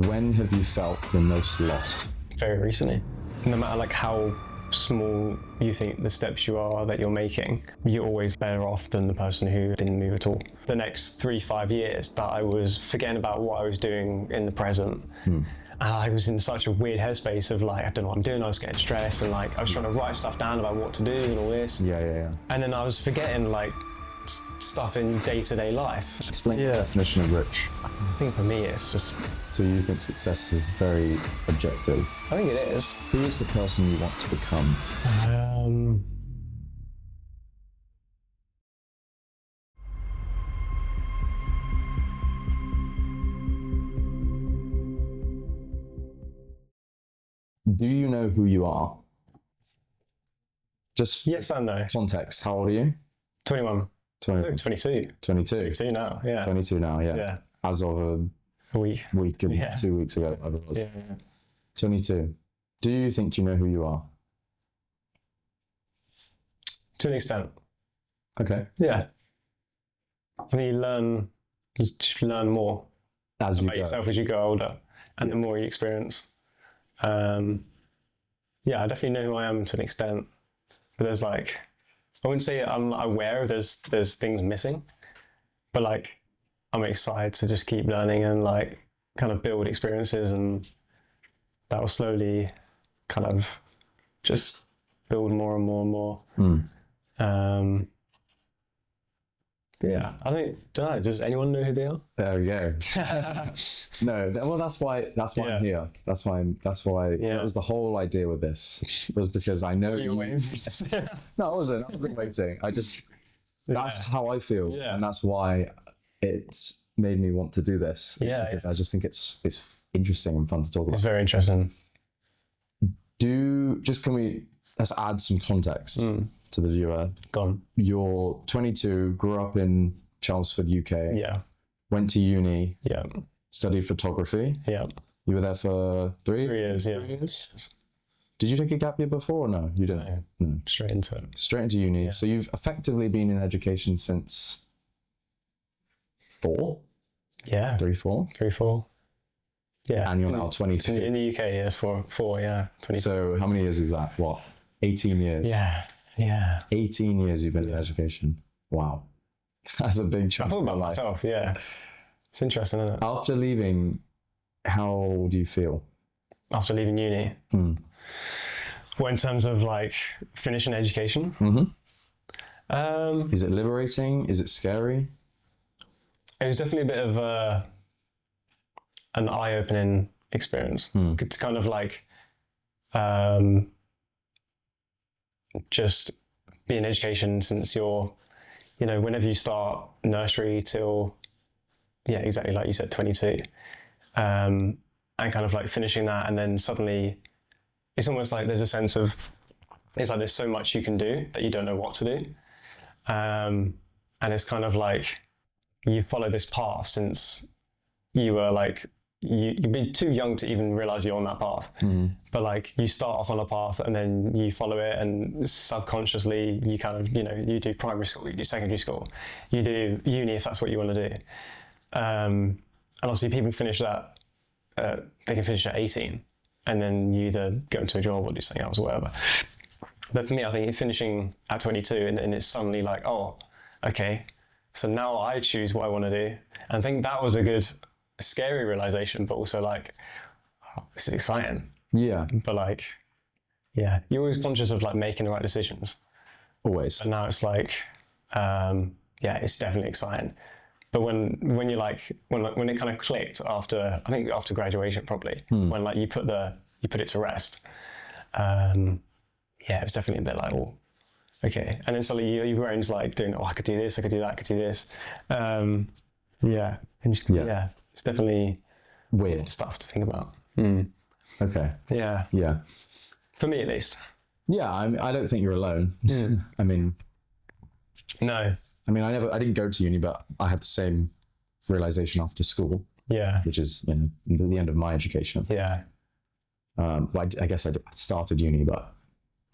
When have you felt the most lost? Very recently. No matter like how small you think the steps you are that you're making, you're always better off than the person who didn't move at all. The next 3-5 years that I was forgetting about what I was doing in the present. And I was in such a weird headspace of like, I don't know what I'm doing, I was getting stressed and like, I was trying to write stuff down about what to do and all this. Yeah. And then I was forgetting like stuff in day-to-day life. Explain the definition of rich. I think for me it's just, So you think success is very objective. I think it is. Who is the person you want to become? Do you know who you are? Just Yes and no. context, how old are you? 21. 20, No, 22. 22. 22 now, yeah. 22 now, yeah. Yeah. As of A week. week and Yeah. 2 weeks ago, whatever it was. Yeah. 22. Do you think you know who you are? To an extent. Okay. Yeah. I mean, you just learn more As you about go. yourself as you go older and the more you experience. Yeah, I definitely know who I am to an extent, but there's like, I wouldn't say I'm aware of there's things missing, but like I'm excited to just keep learning and like kind of build experiences, and that will slowly kind of just build more and more and more. Yeah, I think, don't know, does anyone know who they are? There we go. No, well, that's why Yeah. I'm here. That's why Yeah. that was the whole idea with this, was because I know You were waiting for this. No, I wasn't waiting. That's how I feel. Yeah. And that's why it's made me want to do this. Yeah, Because I just think it's interesting and fun to talk It's about. very interesting. Let's add some context to the viewer. Gone. You're 22, grew up in Chelmsford, UK, Yeah. went to uni, Yeah. studied photography. Yeah. You were there for 3 3 years, yeah. Did you take a gap year before or no? You didn't? No. Straight into it. Straight into uni. Yeah. So you've effectively been in education since 4? Yeah. 3, 4? 3, 4. Yeah. And you're now 22. In the UK, yes, four, yeah. 20. So how many years is that? What? 18 years? Yeah. Yeah. 18 years you've been in education. Wow. That's a big I chunk thought of about your life. myself, yeah. It's interesting, isn't it? After leaving, how do you feel? After leaving uni. Well, in terms of like finishing education. Is it liberating? Is it scary? It was definitely a bit of an eye-opening experience. It's kind of like just be in education since you're, whenever you start nursery till, yeah, exactly like you said, 22, and kind of like finishing that, and then suddenly it's almost like there's a sense of, it's like there's so much you can do that you don't know what to do. And it's kind of like you follow this path since you were like, you'd be too young to even realize you're on that path. But like you start off on a path and then you follow it, and subconsciously you kind of, you do primary school, you do secondary school, you do uni if that's what you want to do. And obviously people finish that, they can finish at 18 and then you either go into a job or do something else or whatever. But for me, I think finishing at 22 and it's suddenly like, oh, okay, so now I choose what I want to do. And I think that was a good, scary realization, but also like, oh, this is exciting. Yeah. But like, yeah, you're always conscious of like making the right decisions. Always. And now it's like, yeah, it's definitely exciting. But when you're like, when it kind of clicked after, I think after graduation probably, when like you put it to rest, yeah, it was definitely a bit like, oh, okay. And then suddenly your brain's like doing, oh, I could do this, I could do that, I could do this. Yeah. And just, yeah, it's definitely Weird. stuff to think about. Okay. Yeah. Yeah. For me at least. Yeah, I don't think you're alone. I mean, No. I didn't go to uni, but I had the same realization after school, Yeah. which is the end of my education. Yeah. Well, I guess I started uni, but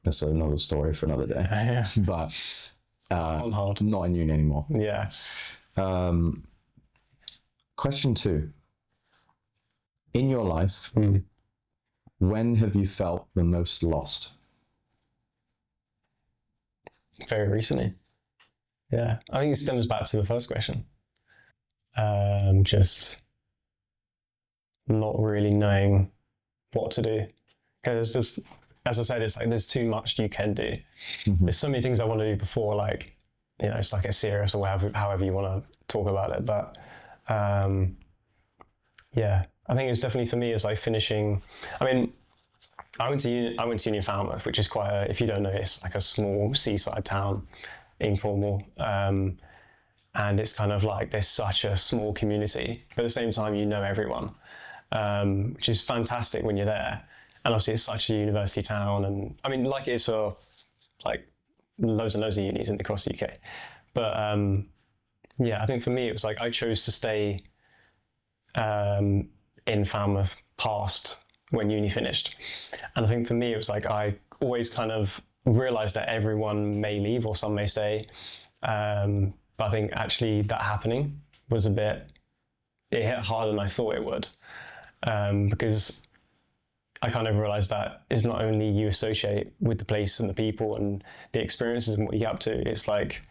that's another story for another day. Yeah. But On hard. not in uni anymore. Yeah. Question 2. In your life, when have you felt the most lost? Very recently. Yeah, I think it stems back to the first question. Just not really knowing what to do. Because just, as I said, it's like there's too much you can do. There's so many things I want to do before, like, you know, it's like a serious or however you want to talk about it. But yeah, I think it was definitely for me, it's like finishing. I mean, I went to uni in Falmouth, which is quite a, if you don't know, it's like a small seaside town in Cornwall. And it's kind of like there's such a small community, but at the same time, you know everyone, which is fantastic when you're there. And obviously it's such a university town, and I mean, like it is for like loads and loads of unis across the UK. But yeah, I think for me, it was like I chose to stay in Falmouth past when uni finished. And I think for me, it was like I always kind of realised that everyone may leave or some may stay. But I think actually that happening was it hit harder than I thought it would. Because I kind of realised that it's not only you associate with the place and the people and the experiences and what you get up to, it's like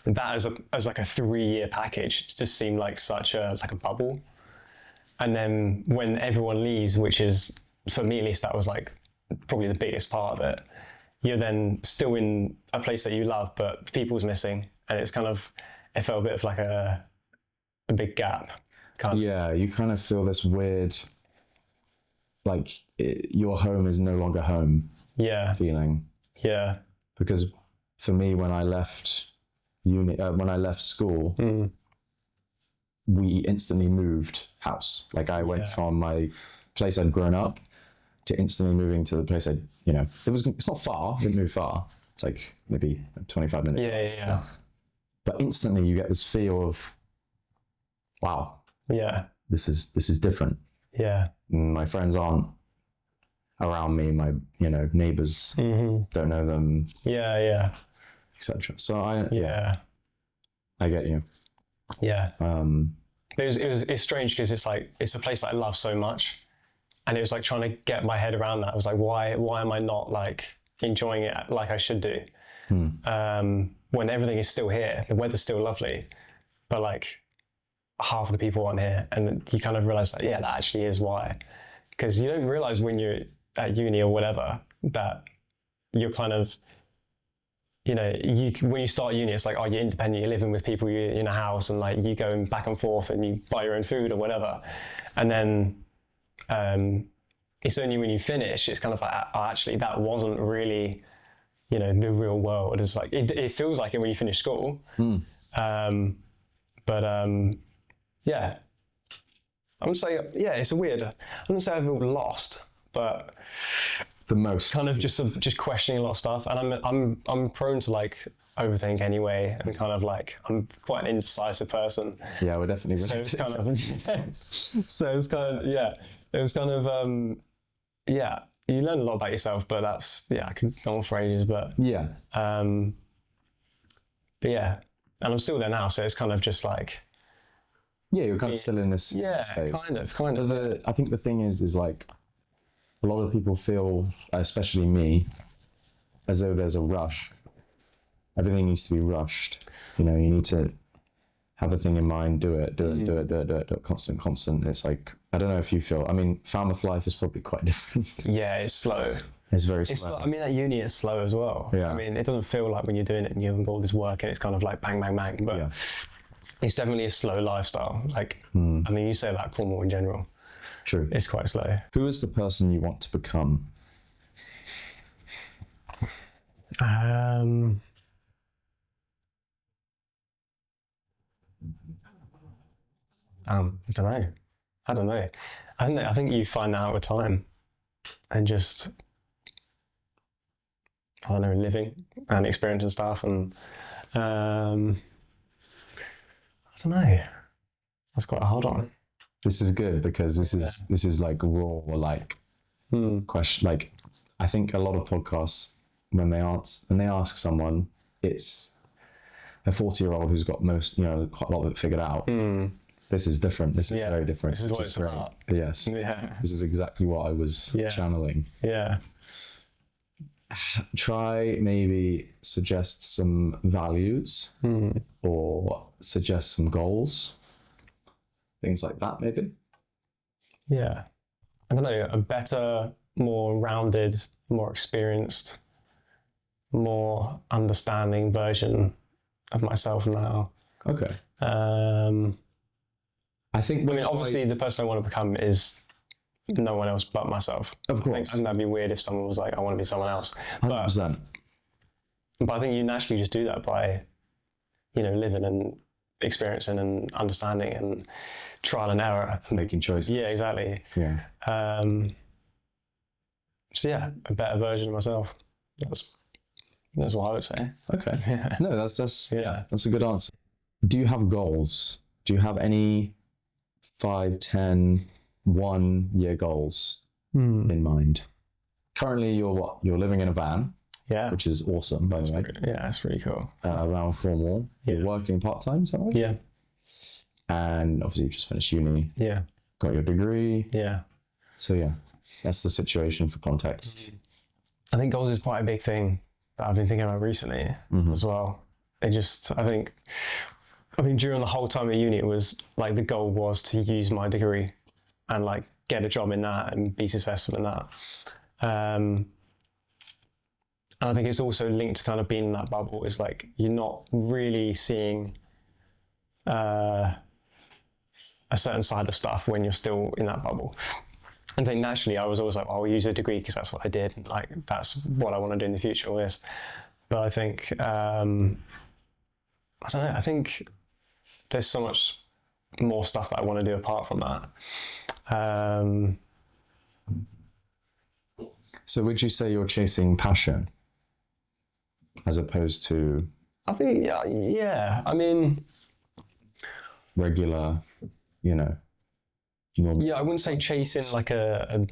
that as like a 3-year package, it just seemed like such a bubble. And then when everyone leaves, which is, for me at least, that was like probably the biggest part of it, you're then still in a place that you love, but the people's missing. And it's kind of, it felt a bit of like a big gap. Yeah, you kind of feel this weird, like your home is no longer home feeling. Yeah. Because for me, when I left when I left school, we instantly moved house. Like I went from my place I'd grown up to instantly moving to the place it's not far, it didn't move far. It's like maybe 25 minutes. Yeah. But instantly you get this feel of, wow. Yeah. This is different. Yeah. My friends aren't around me. My, neighbors don't know them. Yeah. Etc. So I get you. Yeah. It's strange because it's like, it's a place that I love so much. And it was like trying to get my head around that. I was like, why am I not like enjoying it like I should do? When everything is still here, the weather's still lovely, but like half of the people aren't here. And you kind of realize that, that actually is why. Because you don't realize when you're at uni or whatever, that you're kind of, when you start uni, it's like, oh, you're independent, you're living with people, you're in a house, and like you go back and forth and you buy your own food or whatever. And then it's only when you finish, it's kind of like, oh, actually, that wasn't really, the real world. It's like, it feels like it when you finish school. Yeah. I would say, it's a weird, I wouldn't say I feel lost, but the most kind of just questioning a lot of stuff. And I'm prone to like overthink anyway, and kind of like, I'm quite an indecisive person. Yeah, we're definitely so it's kind of, it was kind of, you learn a lot about yourself, but that's, I could go on for ages, but and I'm still there now, so it's kind of just like, you're kind of still in this phase. kind of. I think the thing is like, a lot of people feel, especially me, as though there's a rush. Everything needs to be rushed. You need to have a thing in mind, do it, constant. It's like, I don't know if you feel, I mean, Falmouth life is probably quite different. Yeah, it's slow. It's very slow. I mean, at uni it's slow as well. Yeah. I mean, it doesn't feel like when you're doing it and you've got all this work and it's kind of like bang, bang, bang, but it's definitely a slow lifestyle. Like, I mean, you say about Cornwall in general. True. It's quite slow. Who is the person you want to become? I don't know. I think you find that out with time and just, I don't know, living and experiencing stuff. And I don't know. That's quite a hard one. This is good because this is like raw, like question. Like, I think a lot of podcasts, when they ask someone, it's a 40-year-old who's got quite a lot of it figured out. They this is different. This is very different. This is what which it's great. about. Yes. Yeah. This is exactly what I was channeling. Yeah. Try maybe suggest some values or suggest some goals. Things like that, maybe. Yeah. I don't know, a better, more rounded, more experienced, more understanding version of myself now. Okay. I think. mean, obviously, the person I want to become is no one else but myself. Of course. I think that'd be weird if someone was like, I want to be someone else. 100%. But I think you naturally just do that by, living and experiencing and understanding and trial and error. Making choices. Yeah, exactly. Yeah. So yeah, a better version of myself. That's what I would say. Okay. Yeah. No, that's a good answer. Do you have goals? Do you have any 5, 10, 1 year goals in mind? Currently, you're living in a van. Yeah. Which is awesome, by the way. That's really cool. Around Cornwall. Yeah. You're working part-time, is that right? Yeah. And obviously you've just finished uni. Yeah. Got your degree. Yeah. So yeah, that's the situation for context. I think goals is quite a big thing that I've been thinking about recently as well. I think during the whole time at uni, it was like the goal was to use my degree and like get a job in that and be successful in that. And I think it's also linked to kind of being in that bubble. Is like you're not really seeing a certain side of stuff when you're still in that bubble. And I think naturally I was always like, I'll use a degree because that's what I did. Like that's what I want to do in the future, all this. But I think, I don't know, I think there's so much more stuff that I want to do apart from that. So would you say you're chasing passion as opposed to? I think, yeah. I mean, regular, normal. Yeah, I wouldn't say chasing like a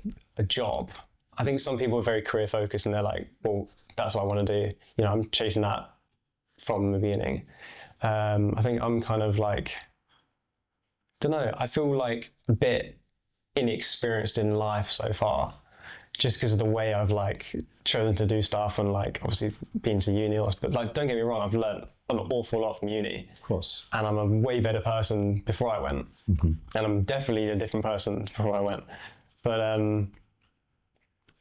job. I think some people are very career focused and they're like, well, that's what I want to do. I'm chasing that from the beginning. I think I'm kind of like, don't know, I feel like a bit inexperienced in life so far, just because of the way I've like chosen to do stuff and like obviously been to uni, but like don't get me wrong, I've learned an awful lot from uni. Of course. And I'm a way better person before I went. And I'm definitely a different person before I went. But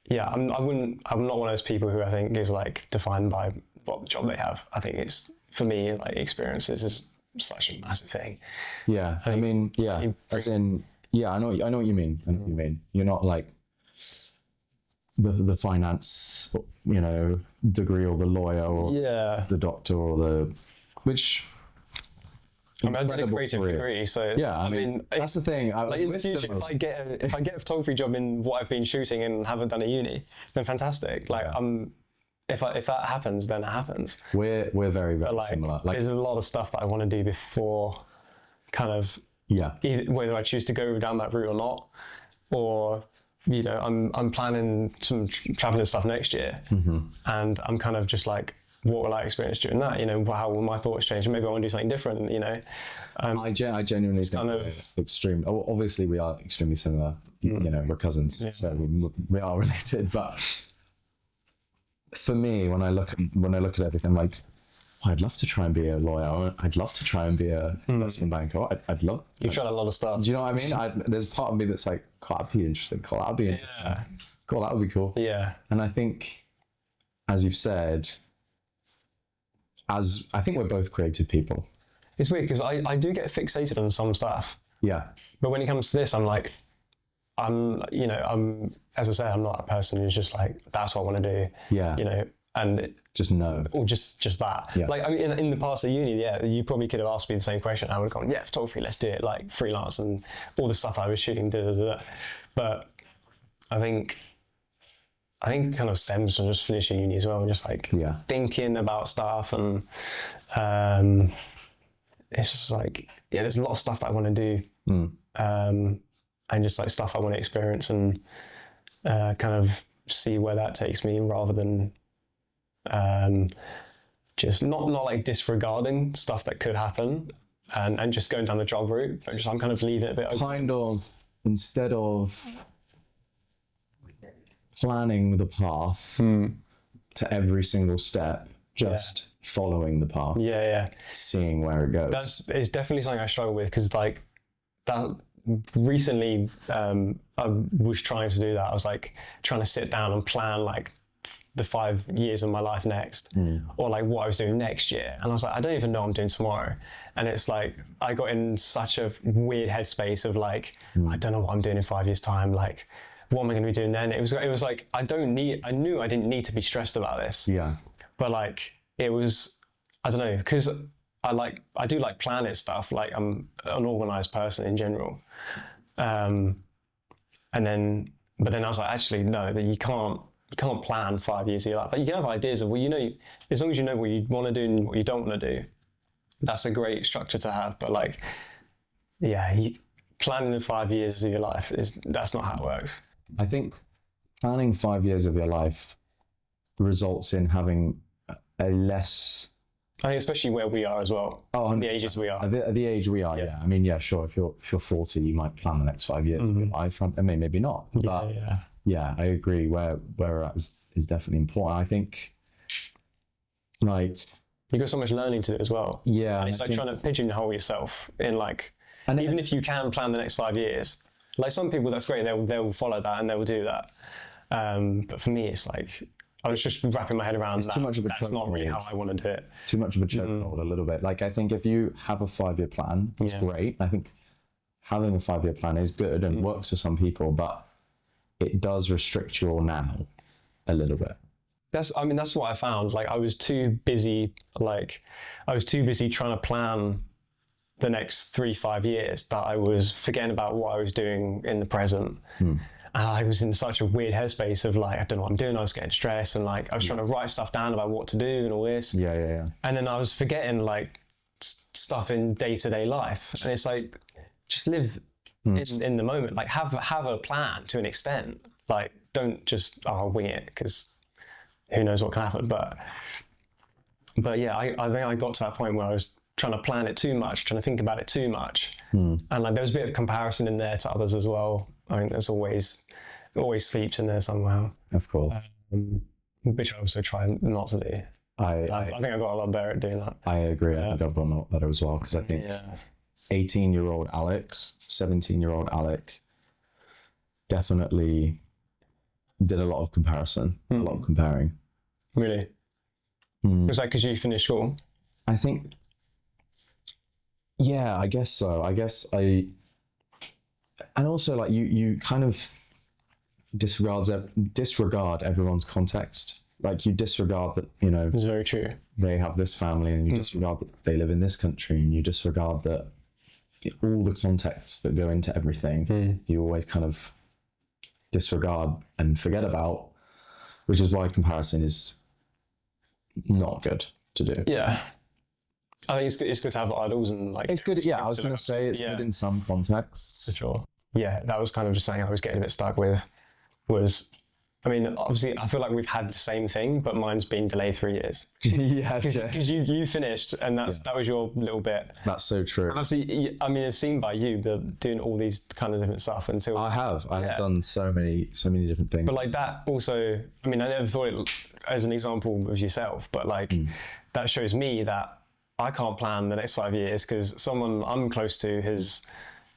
yeah, I'm not one of those people who I think is like defined by what job they have. I think it's, for me, like experiences is such a massive thing. Yeah, I mean, yeah, as in, yeah, I know what you mean. I know what you mean. You're not like the finance, degree or the lawyer or the doctor or the, which. I mean, I did a creative degree, so yeah. I mean, that's the thing. Like in the future, if I get a photography job in what I've been shooting and haven't done a uni, then fantastic. Like if that happens, then it happens. We're very similar. Like, there's a lot of stuff that I want to do before, kind of whether I choose to go down that route or not, or I'm planning some traveling stuff next year, and I'm kind of just like, what will I experience during that? How will my thoughts change? Maybe I want to do something different. I genuinely think extreme. Obviously, we are extremely similar. We're cousins, so we are related. But for me, when I look at everything, I'm like, I'd love to try and be a lawyer. I'd love to try and be a investment banker. I'd love. You've tried a lot of stuff. Do you know what I mean? There's part of me that's like, cool, that'd be interesting. Cool, that'd be interesting. Yeah. Cool, that would be cool. Yeah. And I think, as you've said, I think we're both creative people. It's weird because I do get fixated on some stuff. Yeah. But when it comes to this, I'm like, I'm as I say, I'm not a person who's just like, that's what I want to do. Yeah. And just no. Or just that. Yeah. Like, I mean, in the past of uni, you probably could have asked me the same question. I would have gone, yeah, photography, let's do it, like freelance and all the stuff I was shooting, But I think kind of stems from just finishing uni as well, just like thinking about stuff, and it's just like, there's a lot of stuff that I want to do, and just like stuff I want to experience and kind of see where that takes me, rather than just not like disregarding stuff that could happen, and just going down the job route. But I'm kind of leaving it a bit open. Kind of, instead of planning the path to every single step, just following the path. Yeah. Seeing where it goes. It's definitely something I struggle with, because like that recently I was trying to do that. I was like trying to sit down and plan like the 5 years of my life next, or like what I was doing next year. And I was like, I don't even know what I'm doing tomorrow. And it's like, I got in such a weird headspace of like, I don't know what I'm doing in 5 years time. Like, what am I going to be doing then? It was like, I knew I didn't need to be stressed about this. Yeah. But like, it was, I don't know, because I do like planning stuff. Like, I'm an organized person in general. But then I was like, actually, no, that you can't plan 5 years of your life. Like, you can have ideas of, as long as you know what you want to do and what you don't want to do, that's a great structure to have. But like, planning the 5 years of your life that's not how it works. I think planning 5 years of your life results in having a less... I think especially where we are as well. Oh, the ages we are. At the age we are, yeah. I mean, yeah, sure. If you're 40, you might plan the next 5 years of your life. I mean, maybe not. But yeah, I agree. Where we're at is definitely important. I think, like, you've got so much learning to do as well. Yeah, and it's like trying to pigeonhole yourself in like, and even if you can plan the next 5 years, like some people, that's great. They'll follow that and they'll do that. But for me, it's like, I was just wrapping my head around that. Too much of a that's not really how I want to do it. Too much of a chokehold, a little bit. Like, I think if you have a 5-year plan, it's great. I think having a 5-year plan is good and works for some people, but it does restrict your now a little bit. That's what I found. Like, I was too busy trying to plan the next 3-5 years that I was forgetting about what I was doing in the present. And I was in such a weird headspace of like, I don't know what I'm doing. I was getting stressed and like, I was trying to write stuff down about what to do and all this. Yeah. And then I was forgetting like stuff in day-to-day life. And it's like, just live in the moment. Like, have a plan to an extent. Like, don't just wing it, because who knows what can happen. But yeah, I think I got to that point where I was trying to plan it too much, trying to think about it too much. And like, there was a bit of comparison in there to others as well. I think there's always sleeps in there somehow. Of course. Which I also try not to do. I think I got a lot better at doing that. I agree. I think I've gotten a lot better as well, because I think 18-year-old Alec, 17-year-old Alec definitely did a lot of comparison, a lot of comparing. Really? Was that because you finished school? I think, yeah, I guess so. And also, like, you kind of disregard everyone's context. Like, you disregard that, It's very true. They have this family, and you disregard that they live in this country, and you disregard that all the contexts that go into everything, you always kind of disregard and forget about, which is why comparison is not good to do. Yeah. I think it's good to have idols and like... It's good, yeah, I was going to say it's good in some contexts. For sure. Yeah, that was kind of just something I was getting a bit stuck with, was... I mean, obviously, I feel like we've had the same thing, but mine's been delayed 3 years. Yeah. Because you finished, and that was your little bit. That's so true. And obviously, I mean, I've seen by you doing all these kind of different stuff until... I have done so many different things. But like that also, I mean, I never thought it as an example of yourself, but like that shows me that I can't plan the next 5 years, because someone I'm close to has,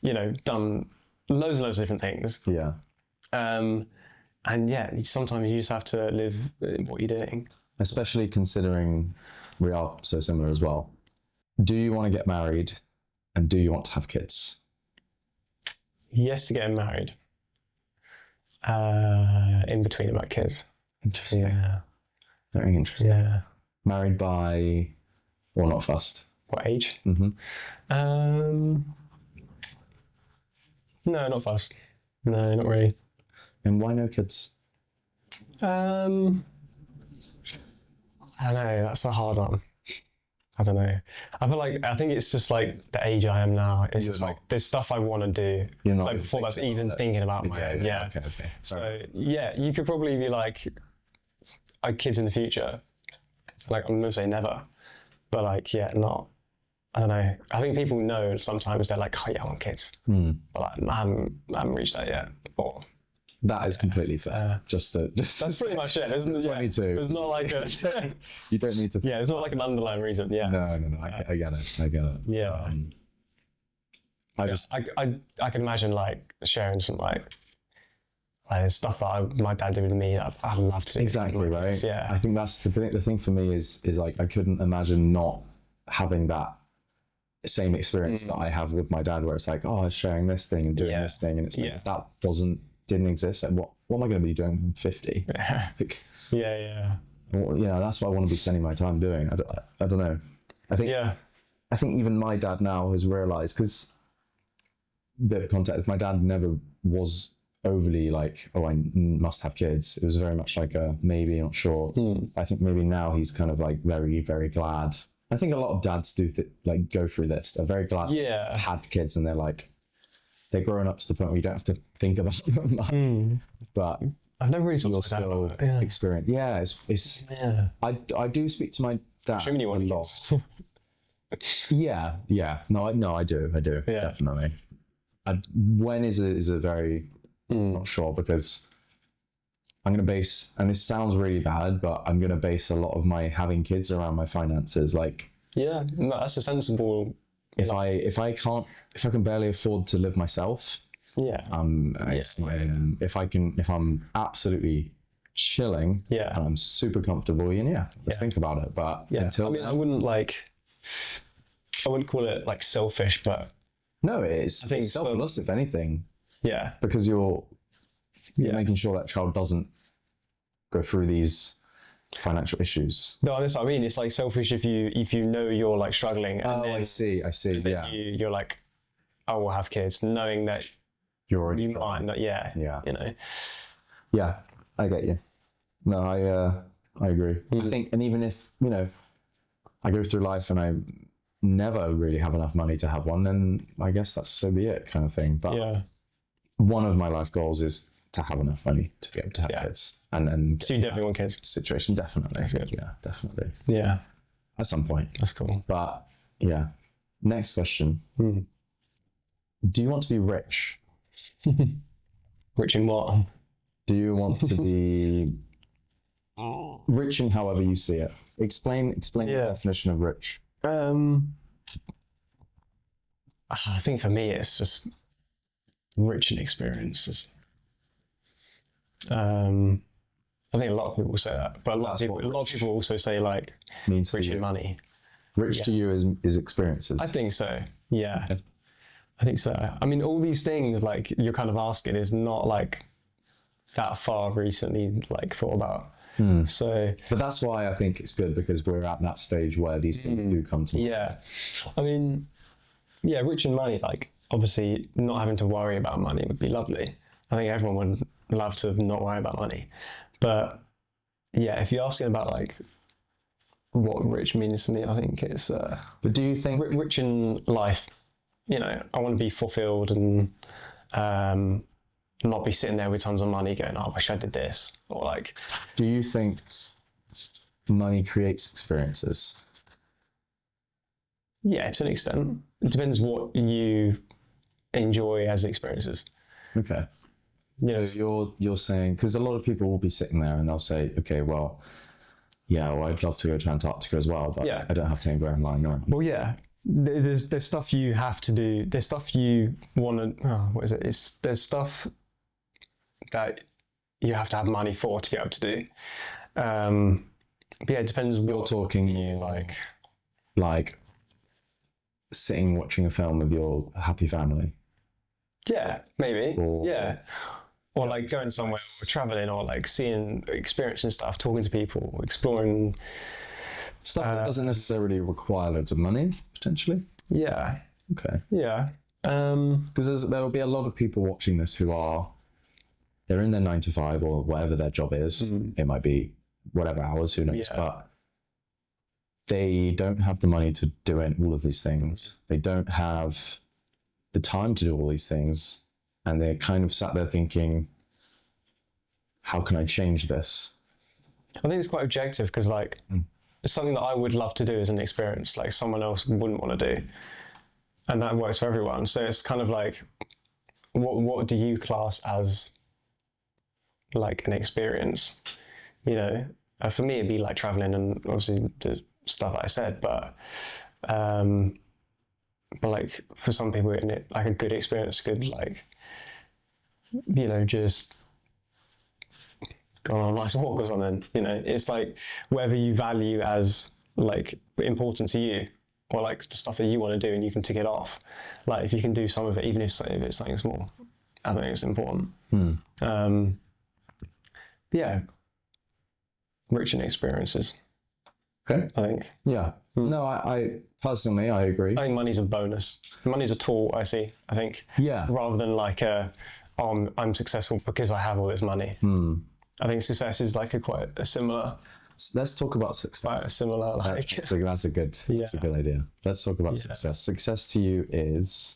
done loads and loads of different things. Yeah. And yeah, sometimes you just have to live what you're doing. Especially considering we are so similar as well. Do you want to get married, and do you want to have kids? Yes to getting married. In between about kids. Interesting. Yeah. Very interesting. Yeah. Married by, or not fussed? What age? Mm-hmm. No, not fussed. No, not really. And why no kids? I don't know, that's a hard one. I don't know. I think it's just like the age I am now. It's just like, there's stuff I want to do. You're not like before that's even thinking about my own. Yeah. Okay. So yeah, you could probably be like kids in the future. Like, I'm going to say never. But like, yeah, not. I don't know. I think people know sometimes they're like, oh yeah, I want kids. But like, I haven't reached that yet. Or That is completely fair. that's pretty much it, isn't it? 22. There's not like a You don't need to. yeah. It's not like an underlying reason. Yeah. No. I get it. Yeah. I can imagine like sharing some like stuff that my dad did with me that I'd love to do. Exactly, right? Yeah. I think that's the thing for me is like I couldn't imagine not having that same experience that I have with my dad, where it's like, oh, I was sharing this thing and doing this thing, and it's like, that didn't exist. Like, what am I going to be doing when I'm 50? Like, well, that's what I want to be spending my time doing. I don't know. I think even my dad now has realized, because bit of context, my dad never was overly like, oh, I must have kids. It was very much like a maybe, not sure. I think maybe now he's kind of like very, very glad. I think a lot of dads do like go through this. They're very glad they had kids, and they're growing up to the point where you don't have to think about them much. But I've never really talked to my dad about it. Experience. Yeah, it's I do speak to my dad Assuming you want a lot. Yeah. No, I do. Definitely. When is a very not sure, because I'm going to base, and this sounds really bad, but I'm going to base a lot of my having kids around my finances. Like, no, that's a sensible. If I can barely afford to live myself, if I'm absolutely chilling, and I'm super comfortable, let's think about it. But until I wouldn't call it like selfish, but no, it's selfless if anything. Yeah, because you're making sure that child doesn't go through these financial issues. No, that's what I mean. It's like selfish if you know you're like struggling. And I see. Yeah, you're like, I will have kids, knowing that you're already you might not. Yeah. Yeah, I get you. No, I agree. I think, and even if I go through life and I never really have enough money to have one, then I guess that's so be it, kind of thing. But one of my life goals is to have enough money to be able to have kids. And so you definitely want kids? Situation, definitely. Yeah, definitely. Yeah. At some point. That's cool. But yeah. Next question. Do you want to be rich? Rich in what? Do you want to be rich in however you see it? Explain the definition of rich. I think for me it's just rich in experiences. I think a lot of people say that, but a lot of people also say like means rich in money. Rich to you is experiences. I think so. Yeah. Okay. I think so. I mean, all these things like you're kind of asking is not like that far recently like thought about. So, but that's why I think it's good, because we're at that stage where these things do come to mind. Yeah. I mean, rich in money, like obviously not having to worry about money would be lovely. I think everyone would love to not worry about money. But if you're asking about like what rich means to me, I think it's but do you think rich in life, I want to be fulfilled and not be sitting there with tons of money going, oh, I wish I did this, or like. Do you think money creates experiences? Yeah, to an extent. It depends what you enjoy as experiences. Okay. So you're saying, because a lot of people will be sitting there and they'll say, okay, well, I'd love to go to Antarctica as well, but I don't have to go online. No. Well, there's stuff you have to do. There's stuff you want to. What is it? There's stuff that you have to have money for to be able to do. But it depends. You're talking like sitting watching a film with your happy family. Yeah, maybe. Or like going somewhere, or traveling, or like experiencing stuff, talking to people, exploring stuff that doesn't necessarily require loads of money, potentially. Yeah. Okay. Yeah. Because there will be a lot of people watching this who they're in their 9 to 5 or whatever their job is. It might be whatever hours, who knows, but they don't have the money to do all of these things. They don't have the time to do all these things. And they're kind of sat there thinking, how can I change this? I think it's quite objective, because like something that I would love to do as an experience, like someone else wouldn't want to do. And that works for everyone. So it's kind of like, what do you class as like an experience? You know, for me, it'd be like traveling and obviously the stuff that I said, but like for some people, in it like a good experience could like, you know, just go on a nice walk or something. You know, it's like whatever you value as like important to you, or like the stuff that you want to do, and you can tick it off. Like if you can do some of it, even if it's something small, I think it's important. Yeah, rich in experiences. Okay. I think. Yeah. No, I personally, I agree. I think money's a bonus. Money's a tool, I think. Yeah. Rather than like I'm successful because I have all this money. I think success is like quite a similar. Let's talk about success. Quite a similar like. That's a good idea. Let's talk about success. Success to you is.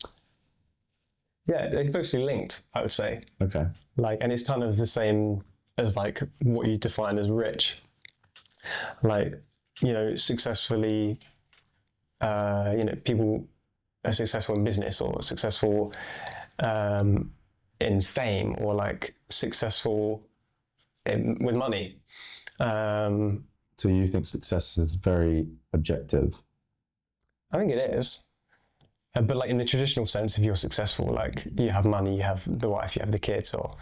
Yeah, they're closely linked, I would say. Okay. Like, and it's kind of the same as like what you define as rich. Like, you know, successfully, you know, people are successful in business or successful in fame, or like successful with money. So you think success is very objective? I think it is. But like in the traditional sense, if you're successful, like you have money, you have the wife, you have the kids, or,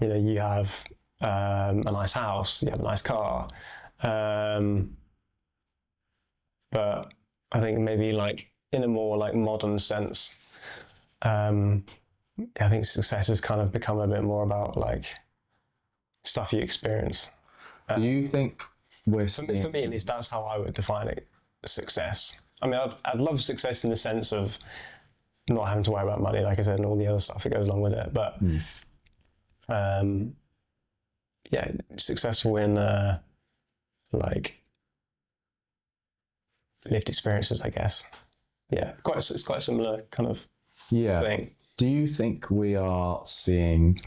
you know, you have a nice house, you have a nice car. But I think maybe like in a more like modern sense, I think success has kind of become a bit more about like stuff you experience. Do you think we're for me at least, that's how I would define it, success. I mean, I'd love success in the sense of not having to worry about money, like I said, and all the other stuff that goes along with it. But yeah, successful in like lived experiences, I guess. Yeah, it's quite a similar kind of thing. Do you think we are seeing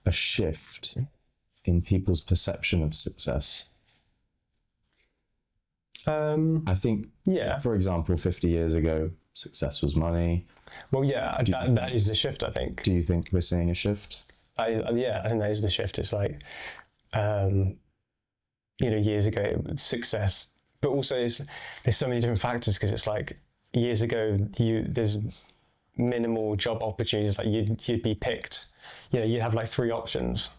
a shift in people's perception of success? I think, for example, 50 years ago, success was money. Well, yeah, that is the shift, I think. Do you think we're seeing a shift? I think that is the shift. It's like, you know, years ago, success, but also there's so many different factors, because it's like years ago, there's minimal job opportunities. Like you'd be picked, you know, you'd have like 3 options.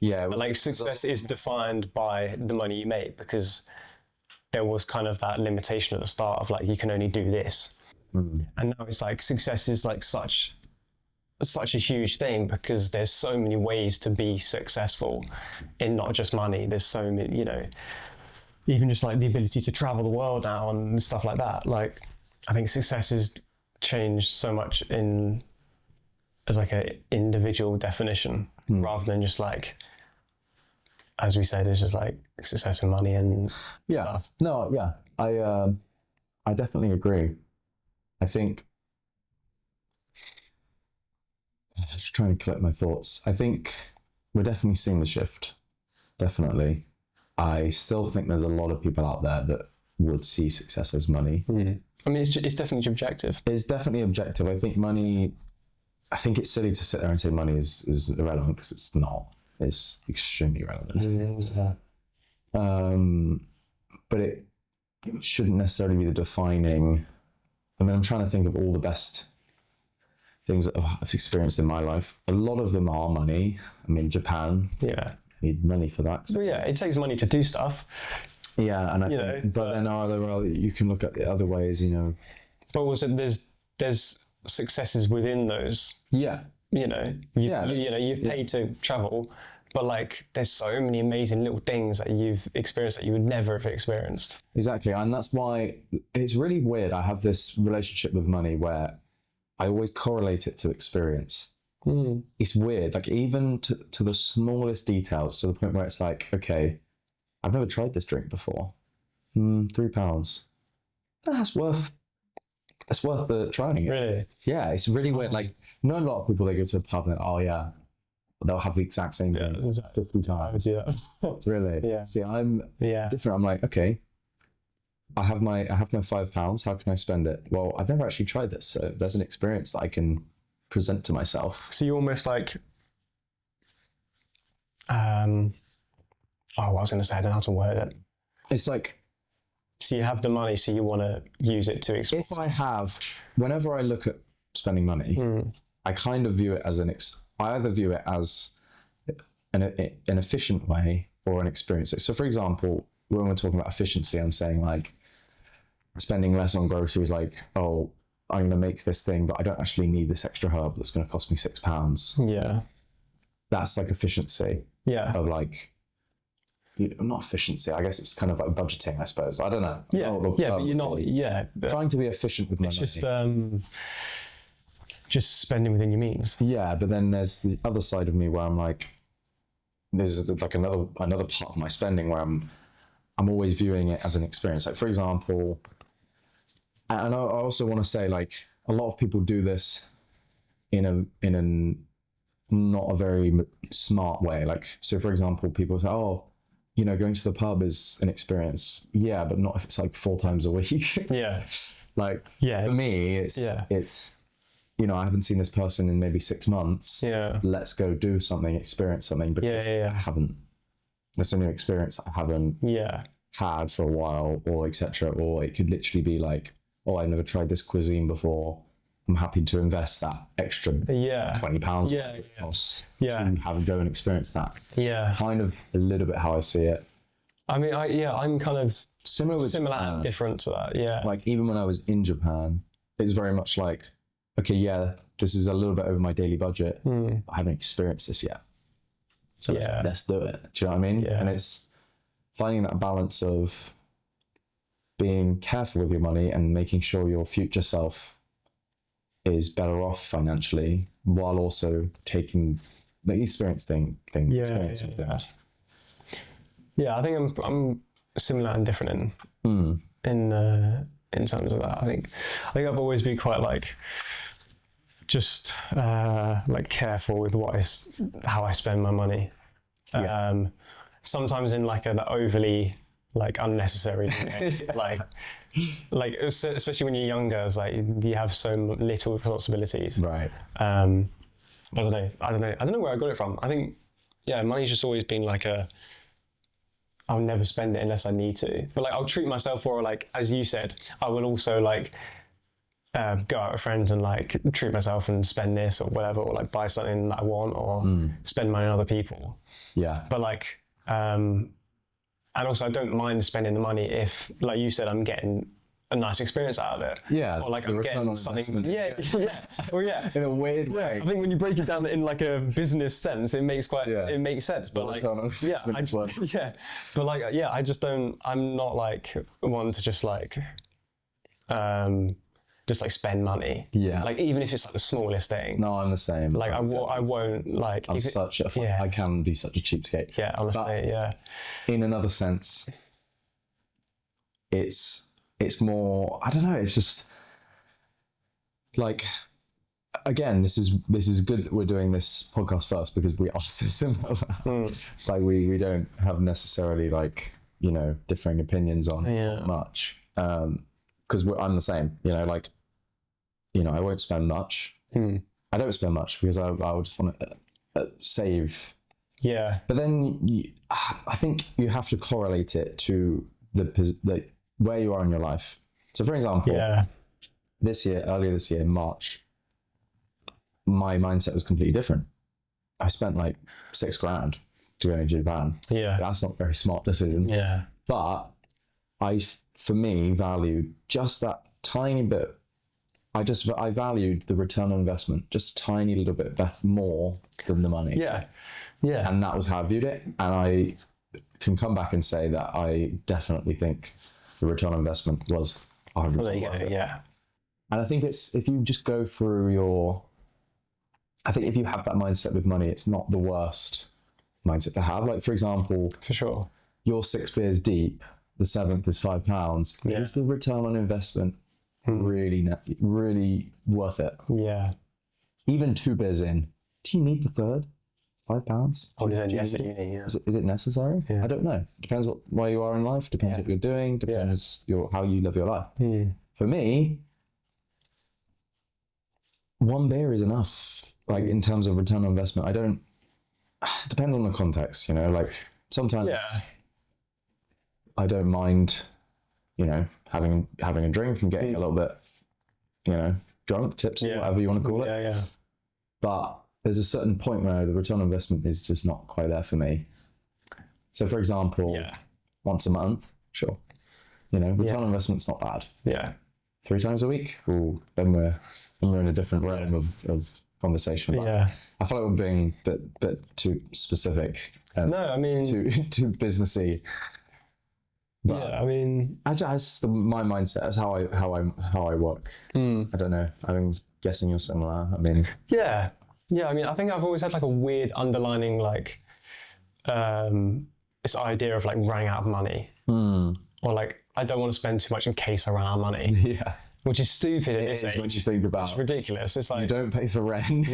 Like success is defined by the money you make, because there was kind of that limitation at the start of like, you can only do this. And now it's like success is like such a huge thing, because there's so many ways to be successful in not just money. There's so many, you know, even just like the ability to travel the world now and stuff like that. Like, I think success has changed so much as like a individual definition, rather than just like, as we said, it's just like success with money and stuff. No, yeah, I definitely agree. I think, just trying to collect my thoughts. I think we're definitely seeing the shift. Definitely. I still think there's a lot of people out there that would see success as money. I mean, it's definitely objective. It's definitely objective. I think it's silly to sit there and say money is irrelevant, because it's not. It's extremely relevant. But it shouldn't necessarily be the defining. I mean, I'm trying to think of all the best things that I've experienced in my life. A lot of them are money. I mean, Japan. Yeah. Need money for that. So yeah, it takes money to do stuff. Yeah, and I think, but then you can look at the other ways, you know. But also there's successes within those. Yeah. You know, you've paid to travel, but like there's so many amazing little things that you've experienced that you would never have experienced. Exactly, and that's why it's really weird. I have this relationship with money where I always correlate it to experience. It's weird, like even to the smallest details, to the point where it's like, okay, I've never tried this drink before. £3. That's worth the trying it. Really? Yeah, it's really weird. Like, you know, a lot of people, they go to a pub and oh yeah, they'll have the exact same thing 50 I times. would do that. Really? Yeah. See, I'm Yeah. different. I'm like, okay, I have my £5. How can I spend it? Well, I've never actually tried this, so there's an experience that I can present to myself. So you almost like, what I was going to say, I don't know how to word it. It's like, So you have the money, so you want to use it to explore. if I have, whenever I look at spending money, I kind of view it as I either view it as an efficient way or an experience. So for example, when we're talking about efficiency, I'm saying like spending less on groceries, like, oh, I'm going to make this thing, but I don't actually need this extra herb that's going to cost me £6. Yeah. That's like efficiency Yeah. of like, not efficiency, I guess it's kind of like budgeting, I suppose. I don't know. Yeah. Oh, Yeah, but you're not, yeah. But trying to be efficient with my money. it's just spending within your means. Yeah, but then there's the other side of me where I'm like, there's like another part of my spending where I'm always viewing it as an experience. Like for example, and I also want to say like a lot of people do this in a not a very smart way. Like, so for example, people say, oh, going to the pub is an experience. Yeah, but not if it's like 4 times a week. Yeah. Like, Yeah. for me, it's I haven't seen this person in maybe 6 months. Yeah. Let's go do something, experience something, because I haven't. There's a new experience that I haven't had for a while, or etc. Or it could literally be like, oh, I've never tried this cuisine before. I'm happy to invest that extra £20 to have a go and experience that. Yeah. Kind of a little bit how I see it. I mean, I'm kind of similar and different to that. Yeah. Like even when I was in Japan, it's very much like, okay, yeah, this is a little bit over my daily budget. But I haven't experienced this yet. So let's do it. Do you know what I mean? Yeah. And it's finding that balance of being careful with your money and making sure your future self is better off financially, while also taking the experiencing things. Yeah, I think I'm similar and different in terms of that. I think I've always been quite like just like careful with how I spend my money. Sometimes in like an overly like unnecessary way. like especially when you're younger, it's like you have so little responsibilities. Right. I don't know where I got it from. I think money's just always been like I'll never spend it unless I need to. But like I'll treat myself, or like as you said, I will also like go out with friends and like treat myself and spend this or whatever, or like buy something that I want, or spend money on other people. Yeah. But like and also I don't mind spending the money if, like you said, I'm getting a nice experience out of it. Yeah. Or like I'm getting something. Yeah. Well, yeah. In a weird way. I think when you break it down in like a business sense, it makes it makes sense. But like, But like, I just don't. I'm not like one to just like spend money. Yeah. Like even if it's like the smallest thing. No, I'm the same. Like I won't like. I can be such a cheapskate. Yeah, honestly, In another sense, it's more, I don't know, it's just like, again, this is good that we're doing this podcast first, because we are so similar. Like we don't have necessarily like, differing opinions on much. Because I'm the same, like, I won't spend much. I don't spend much because I just want to save. Yeah. But then I think you have to correlate it to the where you are in your life. So for example, earlier this year, in March, my mindset was completely different. I spent like $6,000 to go to Japan. Yeah. That's not a very smart decision. Yeah. But for me, valued just that tiny bit. I valued the return on investment just a tiny little bit more than the money. Yeah. Yeah. And that was how I viewed it. And I can come back and say that I definitely think the return on investment was 100%. Yeah. And I think it's, if you just go through I think if you have that mindset with money, it's not the worst mindset to have. Like, for example, for sure, you're 6 beers deep, the 7th is £5. Yeah. Is the return on investment really worth it? Yeah. Even 2 beers in, do you need the third? £5. I would have said yes at uni, yeah. Is it necessary? Yeah. I don't know. Depends where you are in life. Depends what you're doing. Depends how you live your life. For me, one beer is enough. Like in terms of return on investment, I don't. It depends on the context, you know. Like sometimes I don't mind, you know, having a drink and getting a little bit, you know, drunk, tipsy, whatever you want to call it. Yeah. But there's a certain point where the return on investment is just not quite there for me. So, for example, once a month, sure. You know, return on investment's not bad. Yeah. 3 times a week, then we're in a different realm of conversation. But I feel like we're being a bit too specific. No, I mean too businessy. But I mean, that's my mindset. That's how I work. I don't know. I'm guessing you're similar. I mean, yeah. I mean, I think I've always had like a weird underlining like this idea of like running out of money, or like I don't want to spend too much in case I run out of money. Yeah, which is stupid. It is when you think about. It's ridiculous. It's like you don't pay for rent.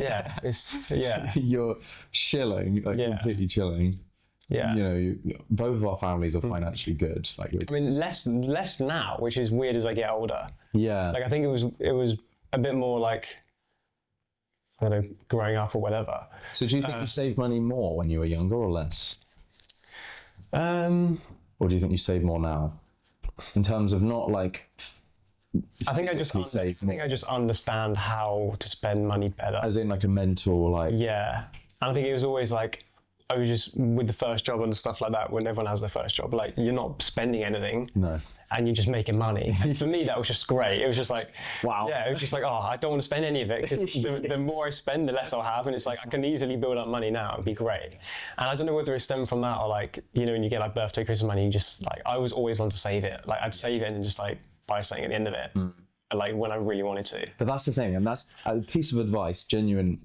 You're chilling, like completely chilling. Yeah, you know, both of our families are financially good. Like, I mean, less now, which is weird as I get older. Yeah, like I think it was a bit more like, I don't know, growing up or whatever. So do you think you saved money more when you were younger or less? Or do you think you save more now? In terms of not like I think I just understand how to spend money better. As in like a mental like and I think it was always like I was just with the first job and stuff like that when everyone has their first job, like you're not spending anything. No. And you're just making money. And for me, that was just great. It was just like, wow. Yeah, it was just like, oh, I don't want to spend any of it because the more I spend, the less I'll have. And it's like, I can easily build up money now. It'd be great. And I don't know whether it stemmed from that or like, you know, when you get like birthday, Christmas money, you just like, I was always want to save it. Like I'd save it and just like buy something at the end of it. Like when I really wanted to. But that's the thing. And that's a piece of advice, genuine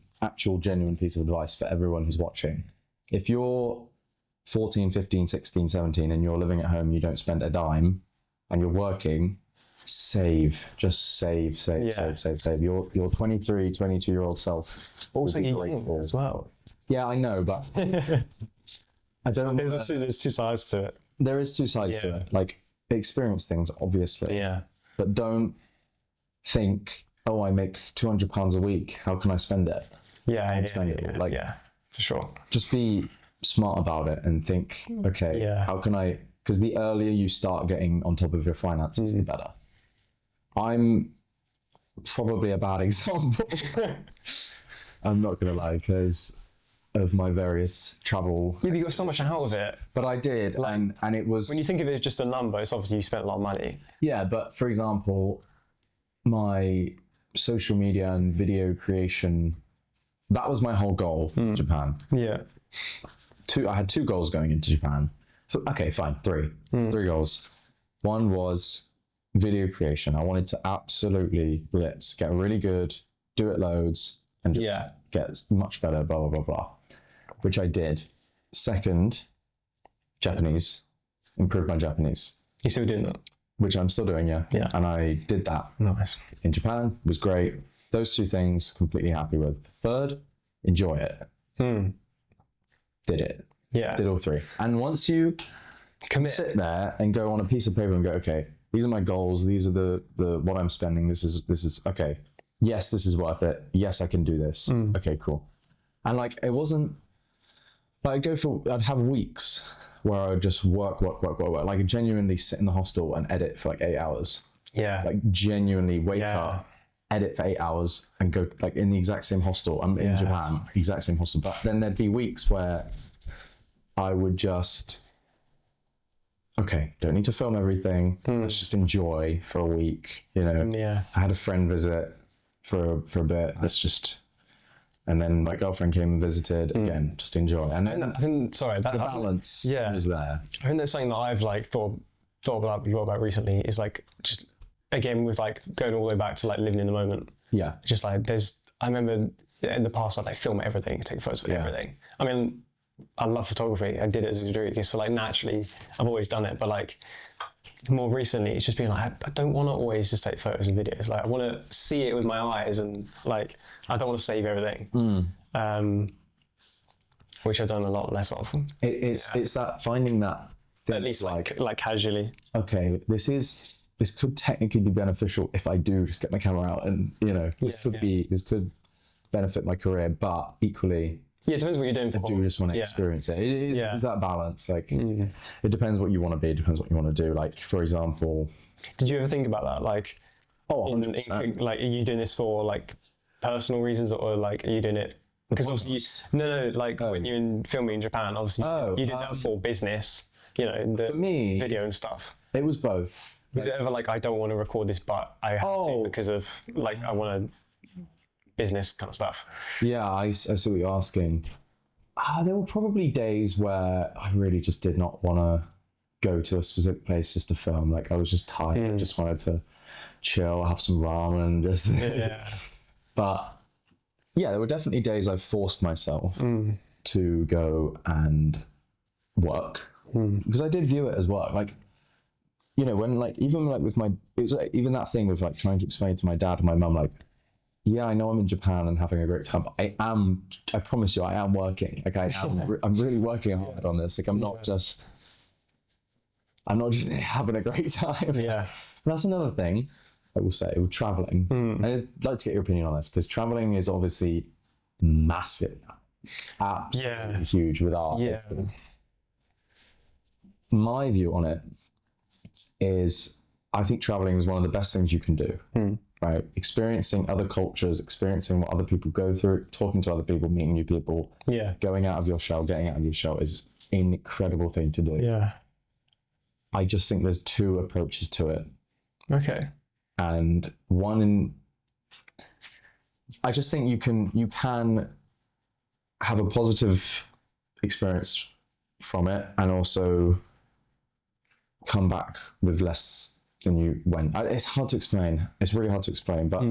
piece of advice for everyone who's watching. If you're 14, 15, 16, 17, and you're living at home, you don't spend a dime, and you're working, save. Just save. Your 23, 22-year-old self. Also, you're young as well. Yeah, I know, but I don't. There's two sides to it. There is two sides to it. Like, experience things, obviously. Yeah. But don't think, oh, I make £200 a week. How can I spend it? Spend it. Like, for sure. Just be smart about it and think, okay, how can I? Because the earlier you start getting on top of your finances, the better. I'm probably a bad example. I'm not going to lie, because of my various travel. Yeah, you got so much out of it. But I did, and it was... When you think of it as just a number, it's obviously you spent a lot of money. Yeah, but for example, my social media and video creation, that was my whole goal in Japan. Yeah. I had 2 goals going into Japan. Okay, fine, 3. 3 goals. One was video creation. I wanted to absolutely blitz, get really good, do it loads, and just get much better, blah, blah, blah, blah. Which I did. Second, Japanese. Improve my Japanese. You still doing that? Which I'm still doing, yeah. And I did that. Nice. In Japan, was great. Those 2 things, completely happy with. Third, enjoy it. Did it. Yeah. Did all 3. And once you can sit there and go on a piece of paper and go, okay, these are my goals. These are the what I'm spending. This is okay. Yes, this is worth it. Yes, I can do this. Okay, cool. And like, it wasn't like I'd have weeks where I would just work. Like genuinely sit in the hostel and edit for like 8 hours. Yeah. Like genuinely wake up, edit for 8 hours and go like in the exact same hostel. I'm in Japan, exact same hostel. But then there'd be weeks where I would just, okay, don't need to film everything. Let's just enjoy for a week, you know. Yeah. I had a friend visit for a bit. And then my girlfriend came and visited again, just enjoy. And then I think the balance is there. I think that's something that I've like thought about recently is like just again with like going all the way back to like living in the moment. Yeah. Just like I remember in the past I'd like film everything, take photos of everything. I mean, I love photography. I did it as a degree, so like naturally I've always done it. But like more recently, it's just been like I don't want to always just take photos and videos. Like I want to see it with my eyes, and like I don't want to save everything. which I've done a lot less of. It's that finding that thing, At least like casually. okay, this could technically be beneficial if I do just get my camera out, and this could benefit my career, but equally, it depends what you're doing for. I do just want to experience it. It's that balance. Like, it depends what you want to be. It depends what you want to do. Like, for example, did you ever think about that? Like, 100%. Like, are you doing this for like personal reasons, or like are you doing it? Because obviously, when you're filming in Japan, obviously you did that for business. The for me, video and stuff. It was both. Was it ever like, I don't want to record this, but I have to because of like, I want to business kind of stuff? Yeah, I see what you're asking. There were probably days where I really just did not want to go to a specific place just to film. Like, I was just tired. I just wanted to chill, have some ramen, just. But yeah, there were definitely days I forced myself to go and work because I did view it as work. Like, when like even like with it was like, even that thing with like trying to explain to my dad and my mum, like, yeah, I know I'm in Japan and having a great time, but I promise you, I am working. Like, I'm really working hard on this. Like, I'm not just having a great time. Yeah. And that's another thing I will say with traveling. And I'd like to get your opinion on this, because traveling is obviously massive, absolutely huge with art. Yeah. My view on it is, I think traveling is one of the best things you can do. Right? Experiencing other cultures, experiencing what other people go through, talking to other people, meeting new people, going out of your shell, getting out of your shell is an incredible thing to do. Yeah. I just think there's two approaches to it. Okay. And I just think you can have a positive experience from it and also come back with less than you went. It's hard to explain. It's really hard to explain. But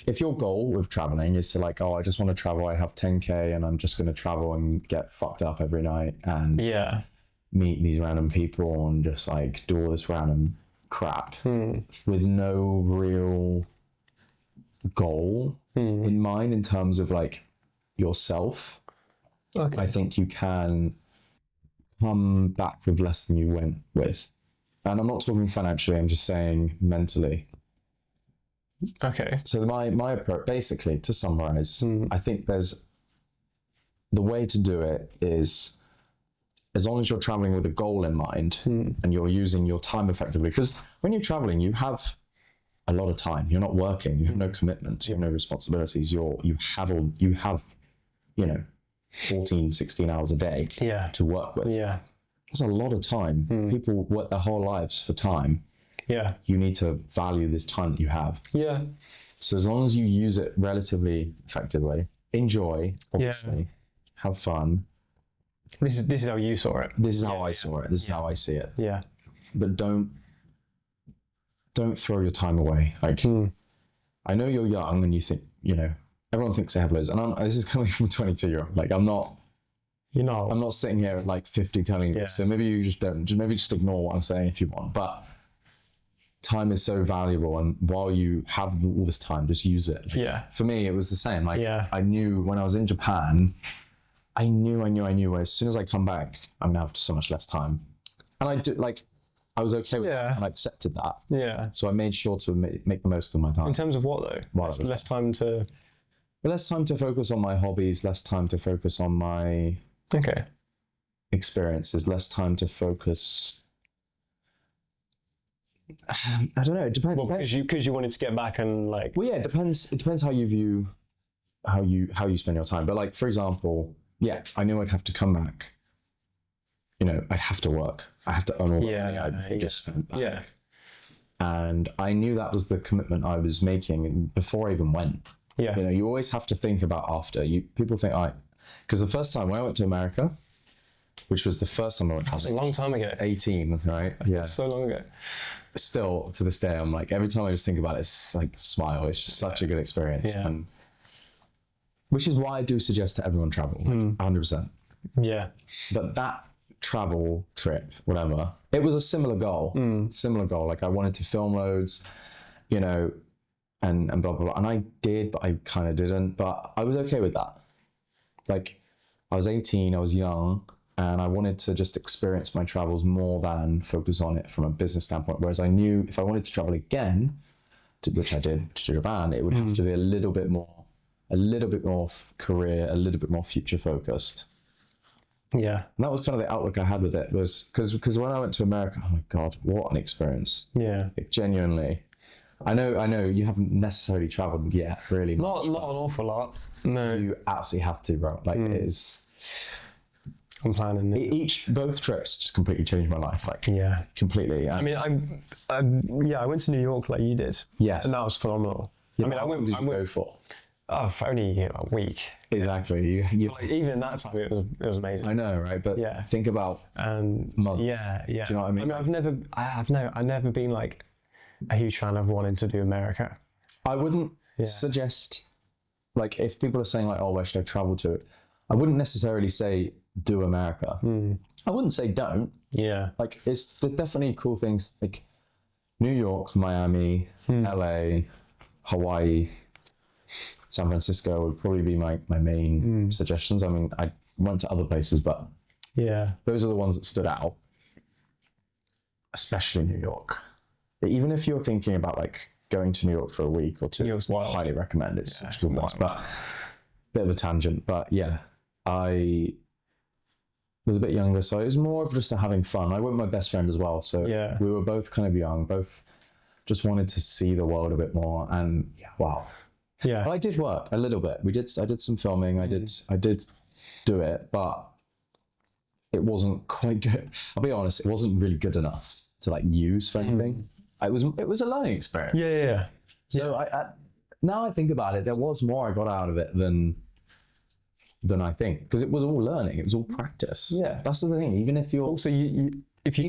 if your goal with traveling is to like, I just want to travel, I have 10K and I'm just going to travel and get fucked up every night and meet these random people and just like do all this random crap with no real goal in mind in terms of like yourself, I think you can come back with less than you went with. And I'm not talking financially, I'm just saying mentally. Okay. So my approach, basically, to summarize, I think the way to do it is, as long as you're traveling with a goal in mind and you're using your time effectively, because when you're traveling, you have a lot of time. You're not working. You have no commitments. You have no responsibilities. You have 14, 16 hours a day to work with. Yeah. That's a lot of time. People work their whole lives for time. Yeah. You need to value this time that you have. Yeah. So as long as you use it relatively effectively, enjoy, obviously, have fun. This is how you saw it. This is how I saw it. This is how I see it. Yeah. But don't throw your time away. Like, I know you're young and you think, everyone thinks they have loads. And this is coming from a 22-year-old. Like, I'm not sitting here at like 50 telling you this. So maybe you just ignore what I'm saying if you want. But time is so valuable, and while you have all this time, just use it. Yeah. For me, it was the same. Like, I knew when I was in Japan, I knew as soon as I come back, I'm gonna have so much less time. And I was okay with that, and I accepted that. Yeah. So I made sure to make the most of my time. In terms of what though? Less time to focus on my hobbies, less time to focus on my experiences, less time to focus. I don't know. It depends. Well, because you wanted to get back and like. Well, yeah, it depends. It depends how you view how you spend your time. But like, for example, I knew I'd have to come back. I'd have to work. I have to earn all the money I just spent back. Yeah. And I knew that was the commitment I was making before I even went. Yeah. You always have to think about after. People think because the first time when I went to America, which was the first time I went. That's a long time ago. 18, right? Yeah. So long ago. Still to this day, I'm like, every time I just think about it, it's like a smile. It's just such a good experience. Yeah. And which is why I do suggest to everyone travel, 100%. Yeah. But that travel trip, whatever, it was a similar goal. Like, I wanted to film loads, and blah, blah, blah. And I did, but I kind of didn't. But I was okay with that. Like, I was 18, I was young, and I wanted to just experience my travels more than focus on it from a business standpoint. Whereas I knew if I wanted to travel again, which I did to Japan, it would have to be a little bit more career, a little bit more future focused. Yeah. And that was kind of the outlook I had with it, was because when I went to America, oh my God, what an experience. Yeah. Like, genuinely. I know you haven't necessarily traveled yet, really. Not an awful lot. No. You absolutely have to, bro. Like, it is. I'm planning it. Both trips just completely changed my life. Like, Yeah. completely. I mean, I went to New York like you did. Yes. And that was phenomenal. Yeah, I mean, how long did you go for? Oh, for only a week. Exactly. You Like, even in that time, it was amazing. I know, right? But Yeah. think about And months. yeah. Do you know what I mean? I've never been like a huge fan of wanting to do America. I wouldn't suggest, like, if people are saying like, oh, where should I travel to? I wouldn't necessarily say do America. I wouldn't say don't. Yeah. Like, there's definitely cool things like New York, Miami, LA, Hawaii, San Francisco would probably be my main suggestions. I mean, I went to other places, but Yeah. those are the ones that stood out, especially New York. Even if you're thinking about like going to New York for a week or two, New York's wild. highly recommend it. It's it's a good place, but bit of a tangent. But yeah, I was a bit younger, so it was more of just having fun. I went with my best friend as well, so Yeah. we were both kind of young, both just wanted to see the world a bit more. And yeah, wow. Yeah. I did work a little bit. I did some filming. I did do it, but it wasn't quite good. I'll be honest, it wasn't really good enough to like use for anything. It was a learning experience. Yeah. So I now I think about it, there was more I got out of it than I think, because it was all learning. It was all practice. Yeah. That's the thing. Even if you're Also, if you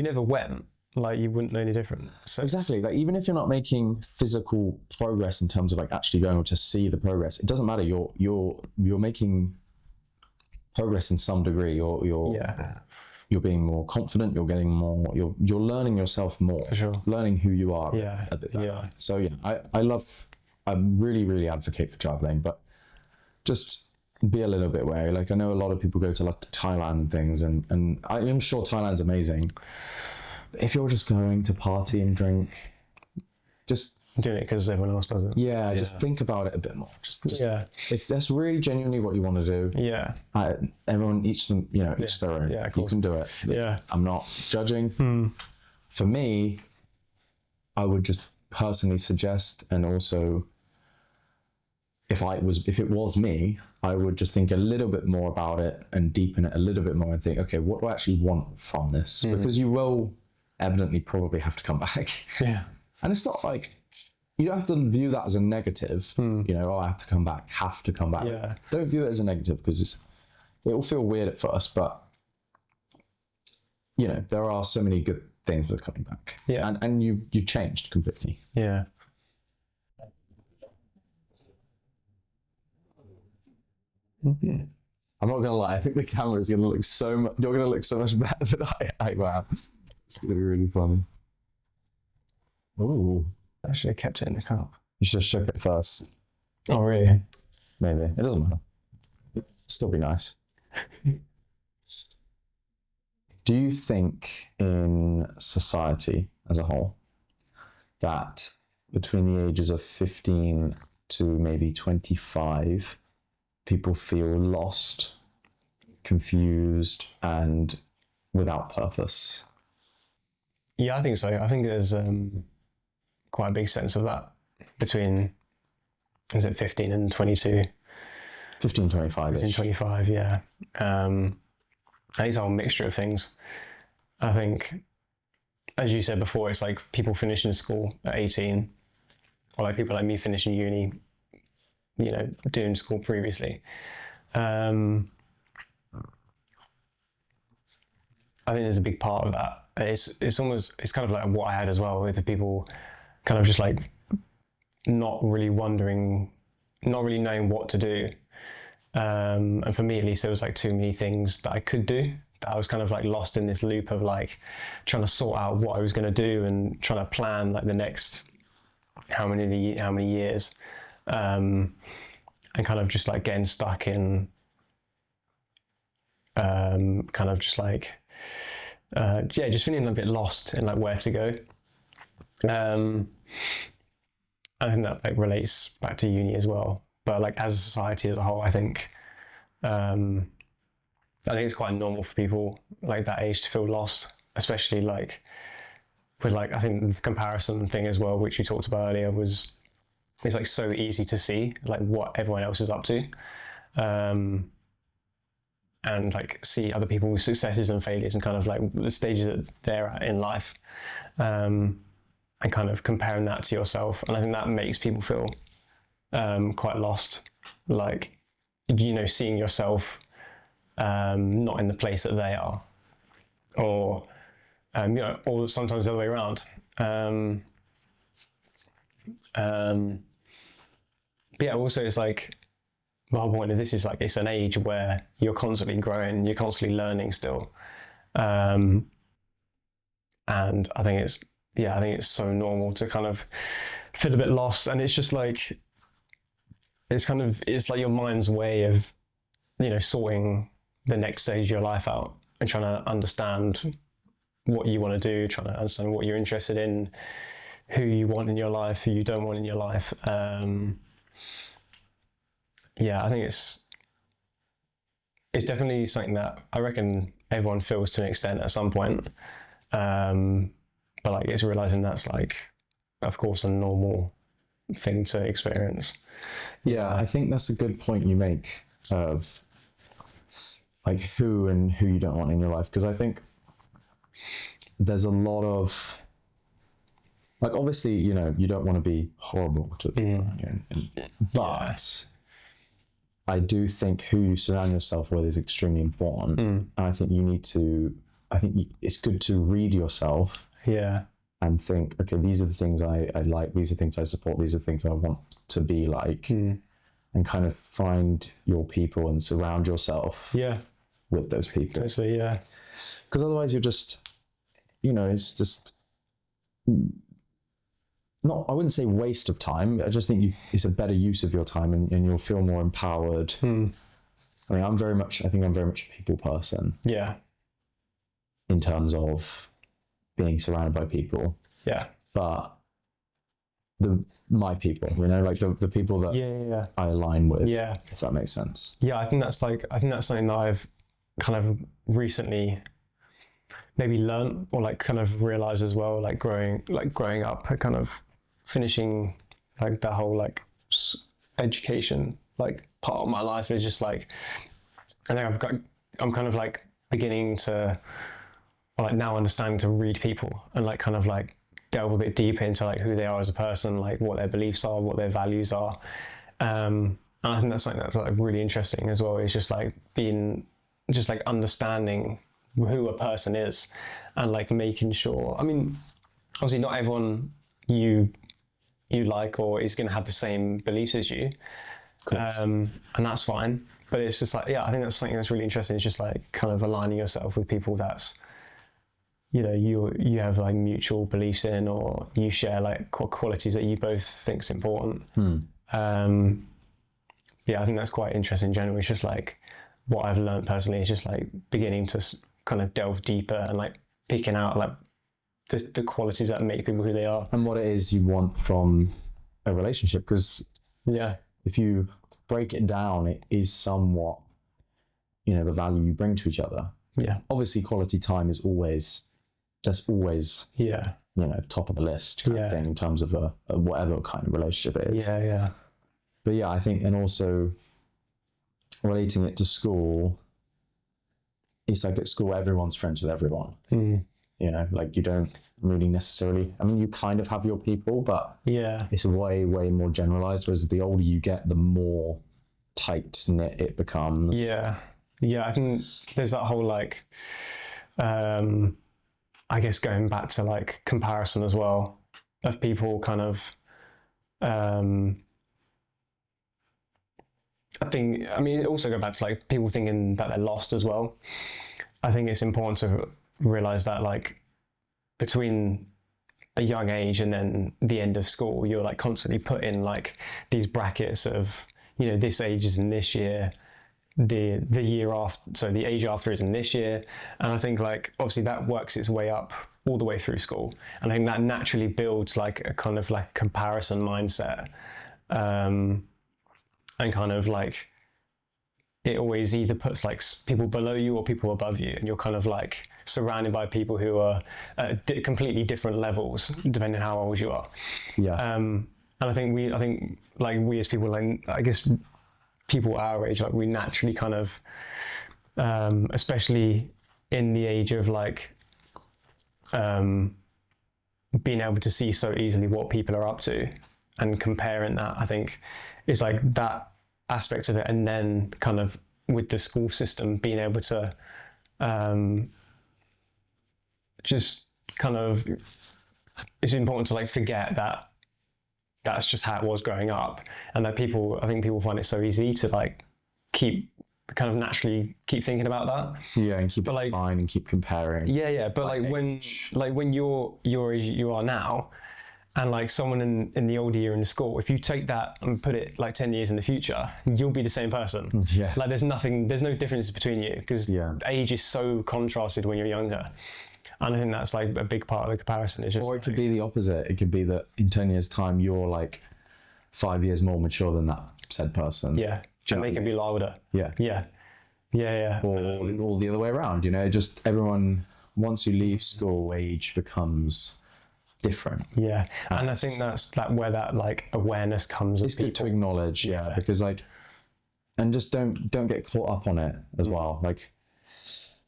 never went, like, you wouldn't know any different. So exactly, like, even if you're not making physical progress in terms of like actually going to see the progress, it doesn't matter. You're making progress in some degree. You're being more confident. You're getting more. You're learning yourself more. For sure. Learning who you are. Yeah. A bit better. Yeah. So yeah, I really, really advocate for traveling, but just be a little bit wary. Like, I know a lot of people go to like Thailand and things, and I am sure Thailand's amazing. If you're just going to party and drink, just doing it because everyone else does it. just think about it a bit more. Just if that's really genuinely what you want to do, everyone each their own. Yeah, of you course. can do it. Yeah. I'm not judging. For me, I would just personally suggest, and also if it was me, I would just think a little bit more about it and deepen it a little bit more and think, okay, what do I actually want from this? Because you will evidently probably have to come back. Yeah. And it's not like, you don't have to view that as a negative, I have to come back. Yeah. Don't view it as a negative, because it will feel weird at first, but there are so many good things with coming back. Yeah. And you've changed completely. Yeah. I'm not gonna lie, I think the camera is gonna look so much, you're gonna look so much better than I am. It's gonna be really funny. Ooh. I should have kept it in the cup. You should have shook it first. Oh, really? Maybe. It doesn't matter. Still be nice. Do you think in society as a whole that between the ages of 15 to maybe 25, people feel lost, confused, and without purpose? Yeah, I think so. I think there's quite a big sense of that between, is it 15 and 22? 15, 25 15, 25, yeah. I think it's a whole mixture of things. I think, as you said before, it's like people finishing school at 18, or like people like me finishing uni, doing school previously. I think there's a big part of that. It's kind of like what I had as well, with the people kind of just like not really knowing what to do. And for me, at least, there was like too many things that I could do. That I was kind of like lost in this loop of like trying to sort out what I was going to do and trying to plan like the next how many years, and kind of just like getting stuck in kind of just like, just feeling a bit lost in like where to go. I think that like relates back to uni as well. But like as a society as a whole, I think it's quite normal for people like that age to feel lost, especially like with like, I think the comparison thing as well, which we talked about earlier, it's like so easy to see like what everyone else is up to. And like see other people's successes and failures and kind of like the stages that they're at in life, and kind of comparing that to yourself. And I think that makes people feel quite lost, like, seeing yourself not in the place that they are, or or sometimes the other way around. But yeah, also it's like, the whole point of this is like, it's an age where you're constantly growing, you're constantly learning still. And I think it's so normal to kind of feel a bit lost. And it's just like, it's like your mind's way of, sorting the next stage of your life out and trying to understand what you want to do, trying to understand what you're interested in, who you want in your life, who you don't want in your life. I think it's definitely something that I reckon everyone feels to an extent at some point. But like, it's realizing that's like, of course, a normal thing to experience. Yeah, I think that's a good point you make of like who you don't want in your life. Because I think there's a lot of, like, obviously, you don't want to be horrible to people, but I do think who you surround yourself with is extremely important. And I think it's good to read yourself. Yeah. And think, okay, these are the things I like, these are things I support, these are things I want to be like, and kind of find your people and surround yourself with those people. Totally, yeah. Because otherwise you're just, it's just not, I wouldn't say waste of time. I just think it's a better use of your time, and you'll feel more empowered. I mean, I'm very much a people person. Yeah. In terms of being surrounded by people. Yeah. But my people, like the people that I align with. Yeah. If that makes sense. Yeah, I think that's something that I've kind of recently maybe learned, or like kind of realized as well, like growing up, kind of finishing like that whole like education like part of my life is just like, I think I'm kind of like beginning to, or like now understanding to read people and like kind of like delve a bit deeper into like who they are as a person, like what their beliefs are, what their values are. And I think that's something that's like really interesting as well. It's just like understanding who a person is, and like making sure, I mean, obviously not everyone you like or is going to have the same beliefs as you. And that's fine. But it's just like, I think that's something that's really interesting. It's just like kind of aligning yourself with people that's, you have like mutual beliefs in, or you share like qualities that you both think is important. I think that's quite interesting in general. It's just like what I've learned personally is just like beginning to kind of delve deeper and like picking out like the qualities that make people who they are. And what it is you want from a relationship. Because if you break it down, it is somewhat, the value you bring to each other. Yeah. Obviously quality time is always top of the list kind of thing in terms of a whatever kind of relationship it is. But I think, and also relating it to school, it's like at school everyone's friends with everyone. Like you don't really necessarily, I mean, you kind of have your people, but it's way more generalized, whereas the older you get, the more tight knit it becomes. I think there's that whole like I guess going back to like comparison as well, of people kind of it also go back to like people thinking that they're lost as well. I think it's important to realize that like between a young age and then the end of school, you're like constantly put in like these brackets of, this age is in this year, the year after, so the age after is in this year. And I think like obviously that works its way up all the way through school, and I think that naturally builds like a kind of like comparison mindset, and kind of like it always either puts like people below you or people above you, and you're kind of like surrounded by people who are at completely different levels depending on how old you are. And I think like we as people, like I guess people our age, like we naturally kind of, especially in the age of like being able to see so easily what people are up to and comparing that, I think is like that aspect of it. And then kind of with the school system being able to just kind of, it's important to like forget that that's just how it was growing up, and that I think people find it so easy to like keep kind of naturally keep thinking about that. Yeah, and keep it in mind and keep comparing. Yeah. But like when you're age you are now, and like someone in the older year in school, if you take that and put it like 10 years in the future, you'll be the same person. Yeah. Like there's no difference between you, because age is so contrasted when you're younger. And I think that's like a big part of the comparison. Is just or it could be the opposite. It could be that in 10 years' time, you're like 5 years more mature than that said person. Yeah. And they can be older. Yeah. Or the other way around, you know, just everyone, once you leave school, age becomes different. Yeah. And I think that's where that like awareness comes. It's good to acknowledge, because like, and just don't get caught up on it as well. Like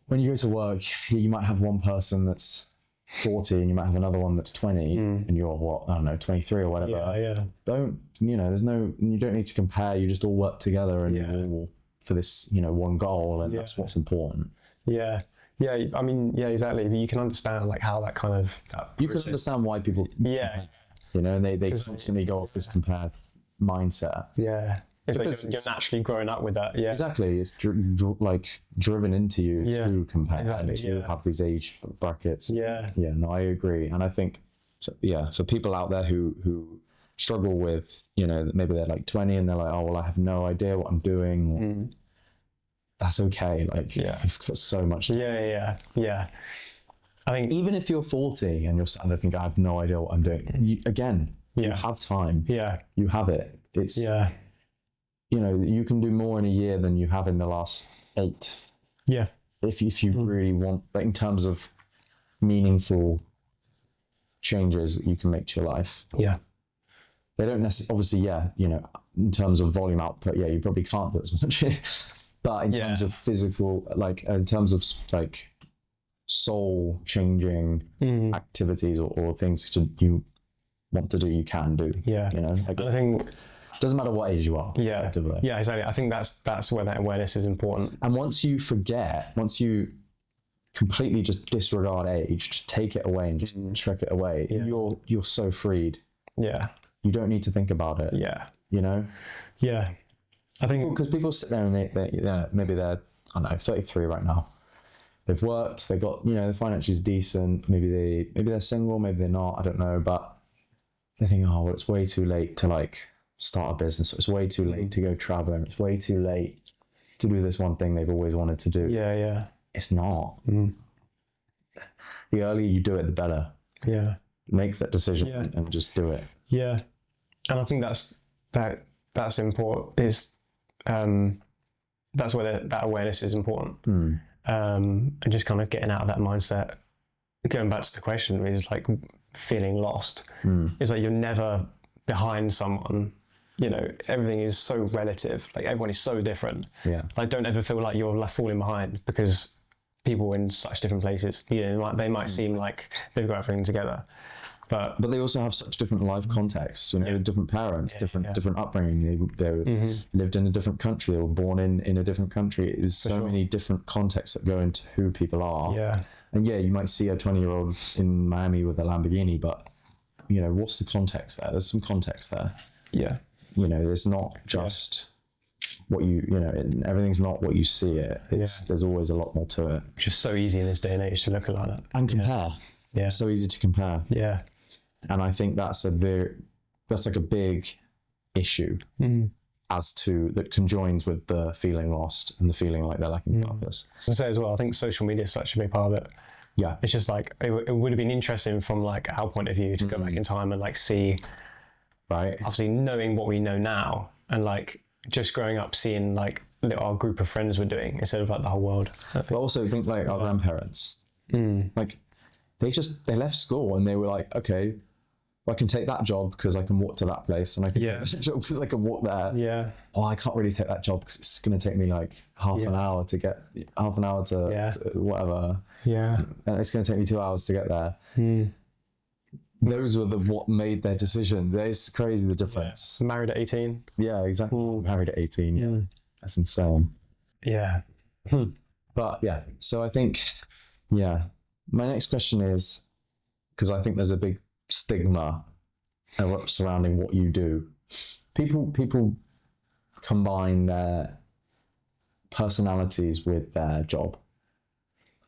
when you go to work, you might have one person that's 40 and you might have another one that's 20 and you're what, I don't know, 23 or whatever. Yeah. You don't need to compare. You just all work together and you're all for this, one goal, and that's what's important. Yeah. I mean, yeah, exactly. But you can understand like how that kind of, you can understand why people, and they constantly go off this compared mindset. Yeah. It's like you're naturally growing up with that. Yeah, exactly. It's like driven into you to compare and to have these age brackets. Yeah. No, I agree. And I think, for people out there who struggle with, maybe they're like 20 and they're like, oh, well, I have no idea what I'm doing. That's okay. Like, you've got so much. Yeah. I think even if you're 40 and you're sitting there thinking, I have no idea what I'm doing. You have time. Yeah. You have it. It's you can do more in a year than you have in the last 8. Yeah. If you really want, like in terms of meaningful changes that you can make to your life. Yeah. They don't necessarily, obviously, in terms of volume output, you probably can't do as much. But in terms of physical, like in terms of like soul changing activities or things you want to do, you can do. Yeah. Like, I think doesn't matter what age you are. Yeah. Effectively. Yeah, exactly. I think that's where that awareness is important. And once you completely just disregard age, just take it away and just chuck it away, you're so freed. Yeah. You don't need to think about it. Yeah. Yeah. I think because people sit there and they maybe they're, I don't know, 33 right now. They've worked, they got, the financials decent. Maybe they're single, maybe they're not. I don't know, but they think, oh, well, it's way too late to like start a business. It's way too late to go traveling. It's way too late to do this one thing they've always wanted to do. Yeah. It's not. The earlier you do it, the better. Yeah. Make that decision and just do it. Yeah. And I think that's important. Is that's where that awareness is important. And just kind of getting out of that mindset. Going back to the question, is like feeling lost. It's like you're never behind someone. Everything is so relative. Like everyone is so different. Yeah. Like don't ever feel like you're left falling behind, because people in such different places, they might seem like they've got everything together. But they also have such different life contexts, different parents, different upbringing. They lived in a different country, or born in a different country. There's so many different contexts that go into who people are. Yeah. And you might see a 20-year-old in Miami with a Lamborghini, but what's the context there? There's some context there. Yeah. It's not just what everything's not what you see it. There's always a lot more to it. It's just so easy in this day and age to look like that. And compare. Yeah. It's so easy to compare. Yeah. And I think that's like a big issue. that conjoins with the feeling lost and the feeling like they're lacking purpose. I say as well, I think social media is such a big part of it. Yeah. It's just like, it would have been interesting from like our point of view to go back in time and like see, Right. obviously knowing what we know now and like just growing up seeing like that our group of friends were doing instead of like the whole world. But also think like our grandparents. Like they left school and they were like, okay, well, I can take that job because I can walk to that place, and I can take that job because I can walk there. Yeah. Oh, I can't really take that job because it's going to take me like half an hour to to whatever. Yeah. And it's going to take me 2 hours to get there. Those were what made their decisions. It's crazy, the difference. Yeah. Married at 18. Yeah, exactly. Married at 18. Yeah. That's insane. Yeah. But yeah, so I think, my next question is, because I think there's a big stigma surrounding what you do. People combine their personalities with their job,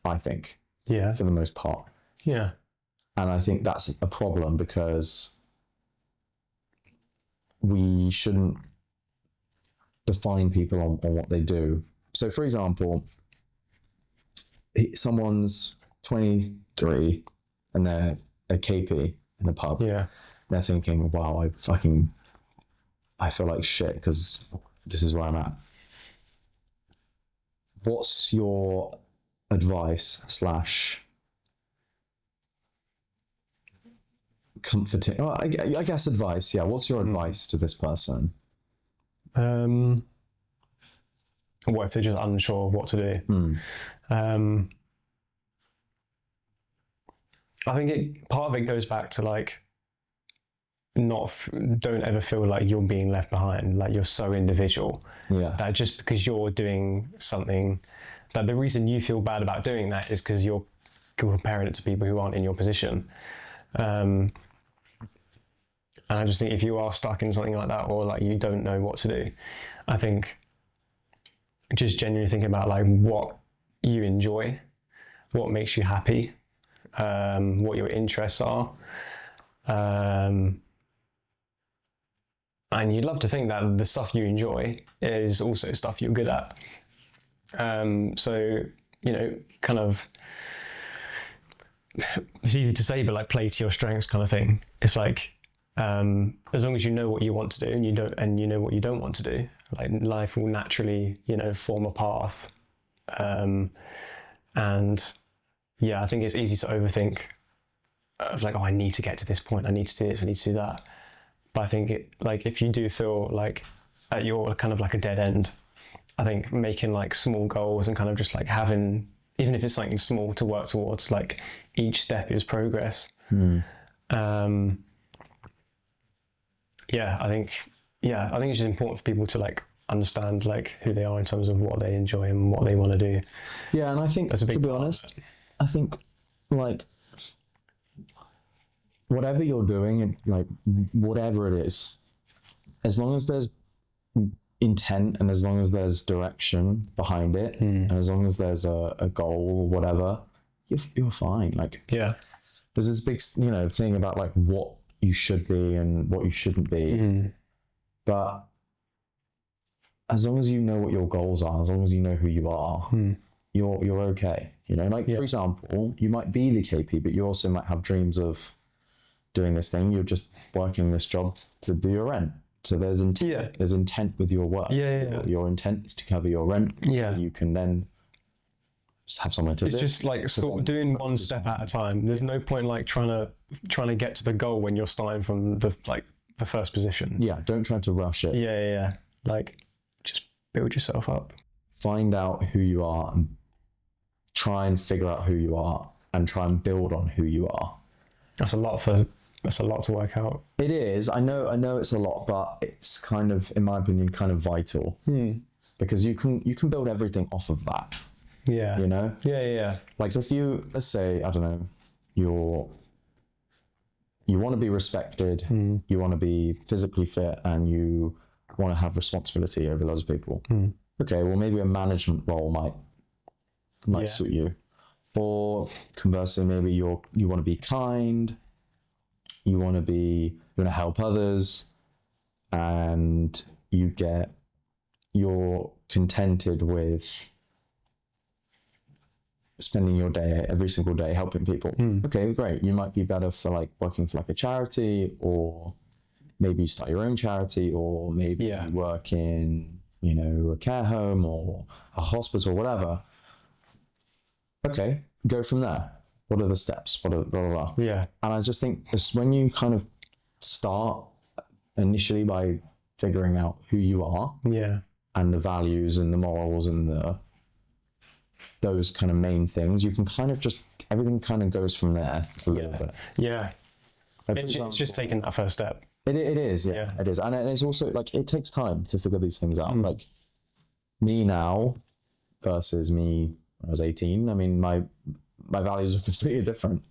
I think. Yeah. For the most part. Yeah. And I think that's a problem because we shouldn't define people on what they do. So for example, someone's 23 and they're a KP in the pub. Yeah. They're thinking, wow, I feel like shit because this is where I'm at. What's your advice / comforting? Well, I guess advice. Yeah. What's your advice to this person? What if they're just unsure of what to do? I think part of it goes back to like, don't ever feel like you're being left behind, like you're so individual. Yeah. That just because you're doing something, that the reason you feel bad about doing that is because you're comparing it to people who aren't in your position. And I just think if you are stuck in something like that, or like you don't know what to do, I think just genuinely thinking about like what you enjoy, what makes you happy, what your interests are. And you'd love to think that the stuff you enjoy is also stuff you're good at. So, kind of, it's easy to say, but like play to your strengths kind of thing. It's like, as long as you know what you want to do and you know what you don't want to do, like life will naturally, form a path. And yeah, I think it's easy to overthink of like, oh, I need to get to this point. I need to do this. I need to do that. But I think if you do feel like at your kind of like a dead end, I think making like small goals and kind of just like having, even if it's something small to work towards, like each step is progress. I think it's just important for people to like understand like who they are in terms of what they enjoy and what they want to do. Yeah, and I think that's a big to be honest, I think like whatever you're doing and like whatever it is, as long as there's intent and as long as there's direction behind it, and as long as there's a goal or whatever, you're fine. Like there's this big thing about like what you should be and what you shouldn't be, but as long as you know what your goals are, as long as you know who you are, you're okay. For example, you might be the KP, but you also might have dreams of doing this thing. You're just working this job to do your rent. So there's intent. Yeah. There's intent with your work. Yeah. Your intent is to cover your rent. So you can then just have somewhere to live. It's just like sort of doing one step at a time. There's no point like trying to get to the goal when you're starting from the first position. Yeah. Don't try to rush it. Yeah. Like just build yourself up. Find out who you are and try and figure out who you are and try and build on who you are. That's a lot to work out. It is. I know it's a lot, but it's kind of, in my opinion, kind of vital. Because you can build everything off of that. Yeah. Yeah. Like if let's say, I don't know, you want to be respected, you want to be physically fit, and you want to have responsibility over loads of people. Okay, well maybe a management role might suit you. Or conversely, maybe you want to be kind, you want to help others, and you're contented with spending your day every single day helping people. Okay, great. You might be better for like working for like a charity, or maybe you start your own charity, or maybe you work in, you know, a care home or a hospital, whatever. Okay, go from there. What are the steps? What are blah, blah, blah. Yeah. And I just think it's when you kind of start initially by figuring out who you are, and the values and the morals and those kind of main things, you can kind of just, everything kind of goes from there a little bit. Yeah. Like, It's just taking that first step. It is, yeah, it is. And it's also like, it takes time to figure these things out. Like me now versus me when I was 18, I mean, my values are completely different.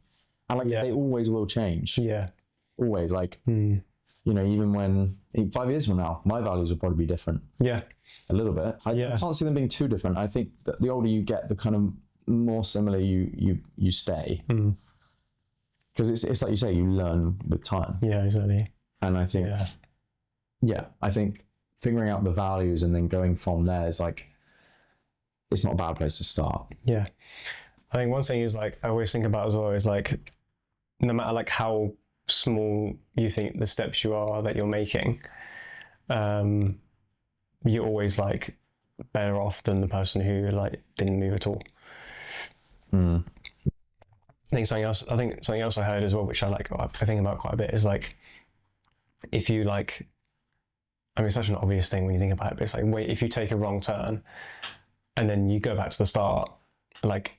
And like, they always will change. Yeah. Always. Like, you know, even when 5 years from now, my values will probably be different. Yeah. A little bit. I can't see them being too different. I think that the older you get, the kind of more similar you stay. Because it's like you say, you learn with time. Yeah, exactly. And I think, I think figuring out the values and then going from there is like, it's not a bad place to start. Yeah. I think one thing is like, I always think about as well is like, no matter like how small you think the steps that you're making, you're always like better off than the person who like didn't move at all. I think something else I heard as well, which I think about quite a bit, is like, if you like, I mean, it's such an obvious thing when you think about it, but it's like, wait, if you take a wrong turn and then you go back to the start, like,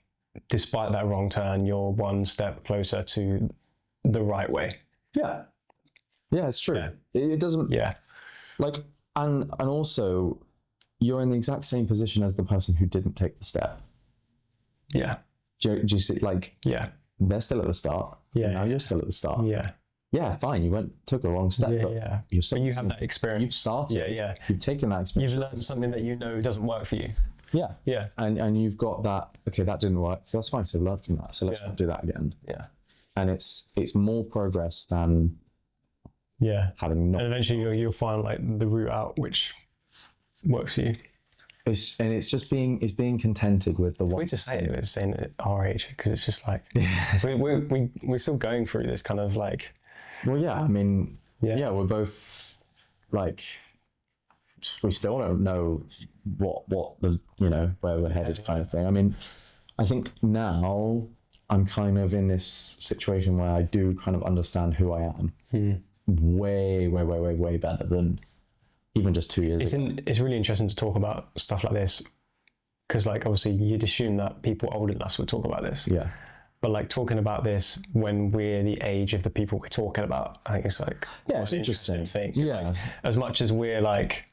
despite that wrong turn, you're one step closer to the right way. Yeah. Yeah, it's true. Yeah. It doesn't... Yeah. Like, and also, you're in the exact same position as the person who didn't take the step. Yeah. Do you see, like... Yeah. They're still at the start. Yeah. Now you're still at the start. Yeah. Yeah, fine. You took a wrong step, but you're still... But you have that experience. You've started. Yeah, yeah. You've taken that experience. You've learned something that you know doesn't work for you. Yeah. Yeah. And you've got that, okay, that didn't work. That's fine. So I've learned from that. So let's not do that again. Yeah. And it's more progress than having not. And eventually you'll find like the route out which works for you. It's just being contented with the one. We just say it, it's saying it at our age, because it's just like we're still going through this kind of like. Well, yeah. I mean, we're both like, we still don't know what the, you know, where we're headed kind of thing. I mean, I think now I'm kind of in this situation where I do kind of understand who I am way better than even just 2 years ago. It's really interesting to talk about stuff like this, because like obviously you'd assume that people older than us would talk about this. Yeah. But like talking about this when we're the age of the people we're talking about, I think it's like it's an interesting thing. Yeah. Like, as much as we're like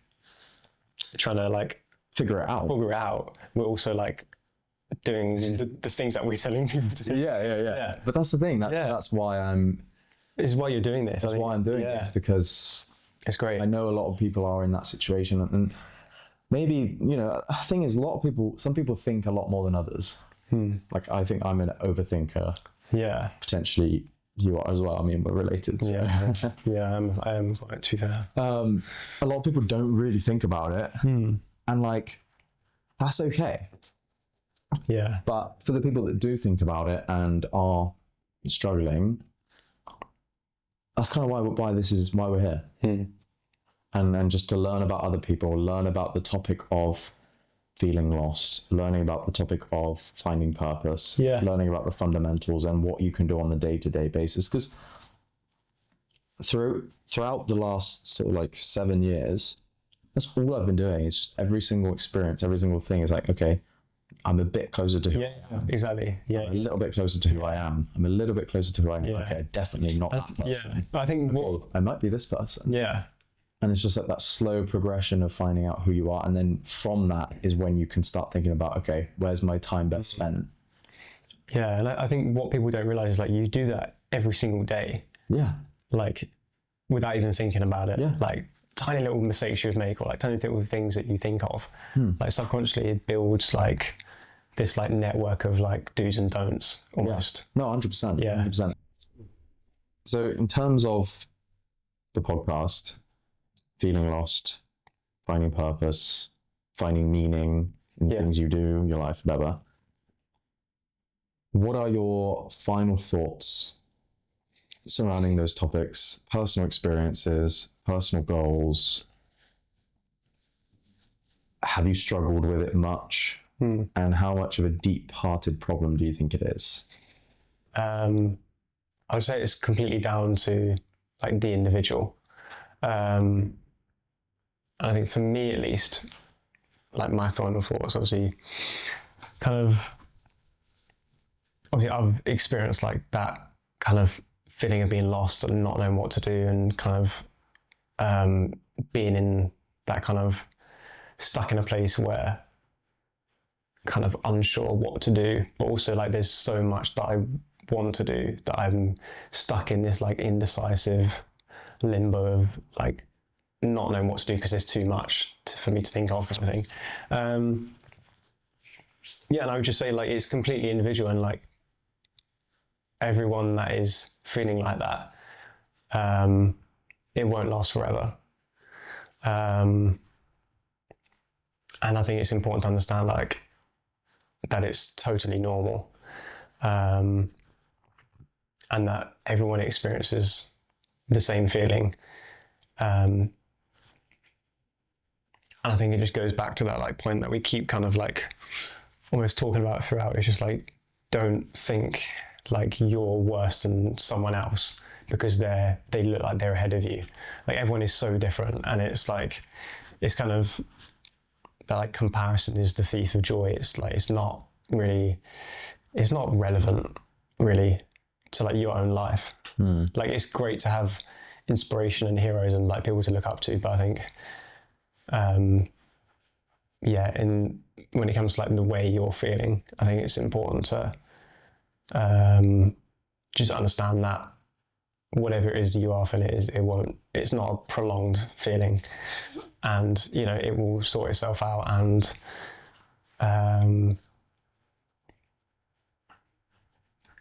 trying to like figure it out, we're also like doing the things that we're telling people to do. Yeah. But that's the thing. That's why This is why you're doing this. That's why I'm doing this, because it's great. I know a lot of people are in that situation, and maybe, you know, the thing is, some people think a lot more than others. Like, I think I'm an overthinker. Yeah. Potentially you are as well. I mean, we're related. So. Yeah. I am, to be fair. A lot of people don't really think about it. And like, that's okay. Yeah. But for the people that do think about it and are struggling, that's kind of why we're here. And just to learn about other people, learn about the topic of feeling lost, learning about the topic of finding purpose, learning about the fundamentals and what you can do on the day-to-day basis. Because throughout the last sort of like 7 years, that's all I've been doing. It's just every single experience, every single thing is like, okay, I'm a bit closer to who I am. Exactly. Yeah. I'm a little bit closer to who I am. I'm a little bit closer to who I am. Okay, definitely not that person. I think I might be this person. Yeah. And it's just like that slow progression of finding out who you are. And then from that is when you can start thinking about, okay, where's my time best spent? Yeah. And I think what people don't realize is like, you do that every single day. Yeah. Like, without even thinking about it. Yeah. Like, tiny little mistakes you would make, or like tiny little things that you think of. Like, subconsciously it builds like this like network of like do's and don'ts almost. No, 100%. Yeah. 100%. So in terms of the podcast, feeling lost, finding purpose, finding meaning in things you do, your life, whatever. What are your final thoughts surrounding those topics? Personal experiences, personal goals. Have you struggled with it much? And how much of a deep-hearted problem do you think it is? I would say it's completely down to like the individual. And I think for me at least, like my final thoughts, obviously I've experienced like that kind of feeling of being lost and not knowing what to do, and kind of being in that kind of stuck in a place where kind of unsure what to do, but also like there's so much that I want to do that I'm stuck in this like indecisive limbo of like not knowing what to do because there's too much for me to think of, kind of thing. And I would just say like it's completely individual, and like everyone that is feeling like that, it won't last forever. And I think it's important to understand like that it's totally normal, and that everyone experiences the same feeling. And I think it just goes back to that like point that we keep kind of like almost talking about throughout. It's just like, don't think like you're worse than someone else because they look like they're ahead of you. Like everyone is so different, and it's like, it's kind of that like comparison is the thief of joy. It's like, it's not relevant really to like your own life. Like it's great to have inspiration and heroes and like people to look up to, but I think and when it comes to like the way you're feeling, I think it's important to just understand that whatever it is you are feeling, it's not a prolonged feeling, and you know it will sort itself out. And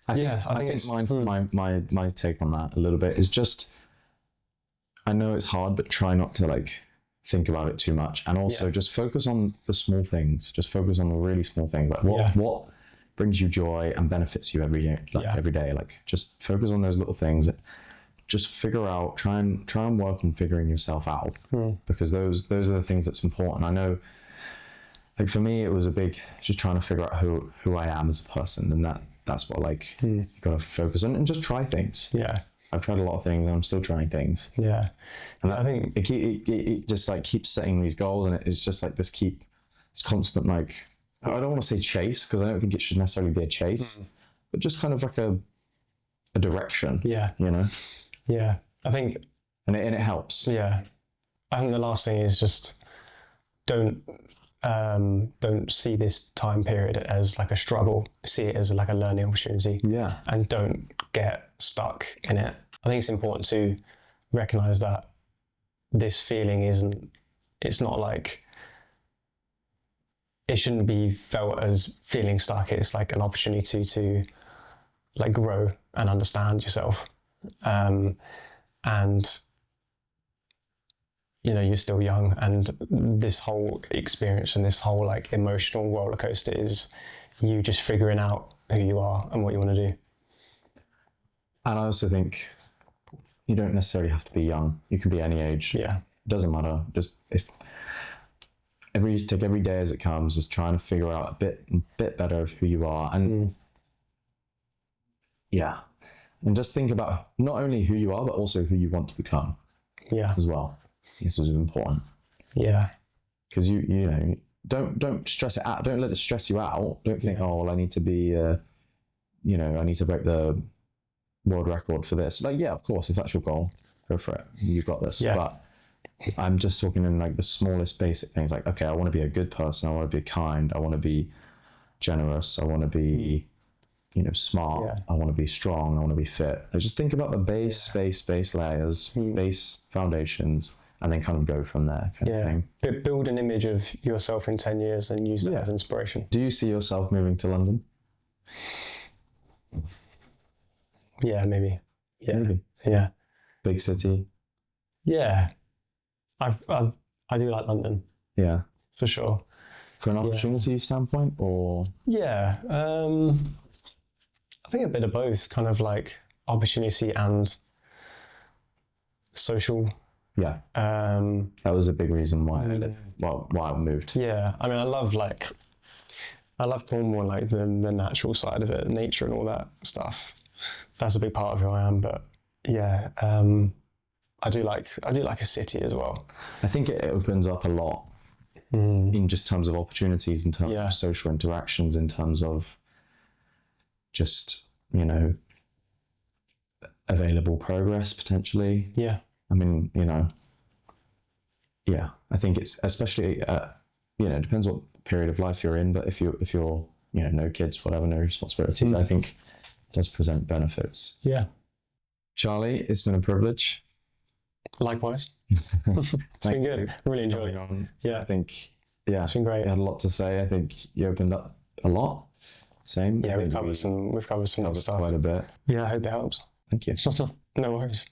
I think my take on that a little bit is just, I know it's hard, but try not to like think about it too much, and also just focus on the small things. Just focus on the really small things, like what brings you joy and benefits you every day, every day. Like just focus on those little things. Just figure out, try and work on figuring yourself out, because those are the things that's important. I know, like for me, it was a big just trying to figure out who I am as a person, and that's what like you gotta focus on and just try things. I've tried a lot of things and I'm still trying things. And I think it just like keeps setting these goals, and it's just like this constant like, I don't want to say chase, because I don't think it should necessarily be a chase, but just kind of like a direction. You know? I think, and it helps. I think the last thing is just don't see this time period as like a struggle. See it as like a learning opportunity. And don't get stuck in it. I think it's important to recognize that this feeling it's not like, it shouldn't be felt as feeling stuck. It's like an opportunity to like grow and understand yourself. And you know, you're still young, and this whole experience and this whole like emotional roller coaster is you just figuring out who you are and what you want to do. And I also think you don't necessarily have to be young. You can be any age. It doesn't matter. Just take every day as it comes, just trying to figure out a bit better of who you are. And and just think about not only who you are, but also who you want to become as well. This was important. Because you know, don't stress it out. Don't let it stress you out. Don't think, oh, well, I need to be, I need to break the world record for this. Like, of course, if that's your goal, go for it. You've got this. But I'm just talking in like the smallest basic things. Like, okay, I want to be a good person. I want to be kind. I want to be generous. I want to be, smart. I want to be strong. I want to be fit. Like, just think about the base layers, base foundations, and then kind of go from there, kind of thing. But build an image of yourself in 10 years and use that as inspiration. Do you see yourself moving to London? Yeah, maybe. Maybe. Big city. Yeah. I've I do like London, Yeah. for sure. For an opportunity standpoint, or? Yeah. I think a bit of both, kind of like opportunity and social. Yeah. Um, That was a big reason why why I moved. yeah. I mean, I love Cornwall, like the natural side of it, nature and all that stuff. That's a big part of who I am. But yeah, I do like a city as well. I think it opens up a lot in just terms of opportunities, in terms of social interactions, in terms of just, you know, available progress potentially. Yeah. I mean, you know, yeah, I think it's especially, you know, it depends what period of life you're in, but if you're, you know, no kids, whatever, no responsibilities, I think it does present benefits. Yeah. Charlie, it's been a privilege. Likewise. It's been good. Really enjoyed it. Yeah. I think, yeah, it's been great. You had a lot to say. I think you opened up a lot. Same. Yeah, we've covered some stuff. Quite a bit. Yeah, I hope it helps. Thank you. No worries.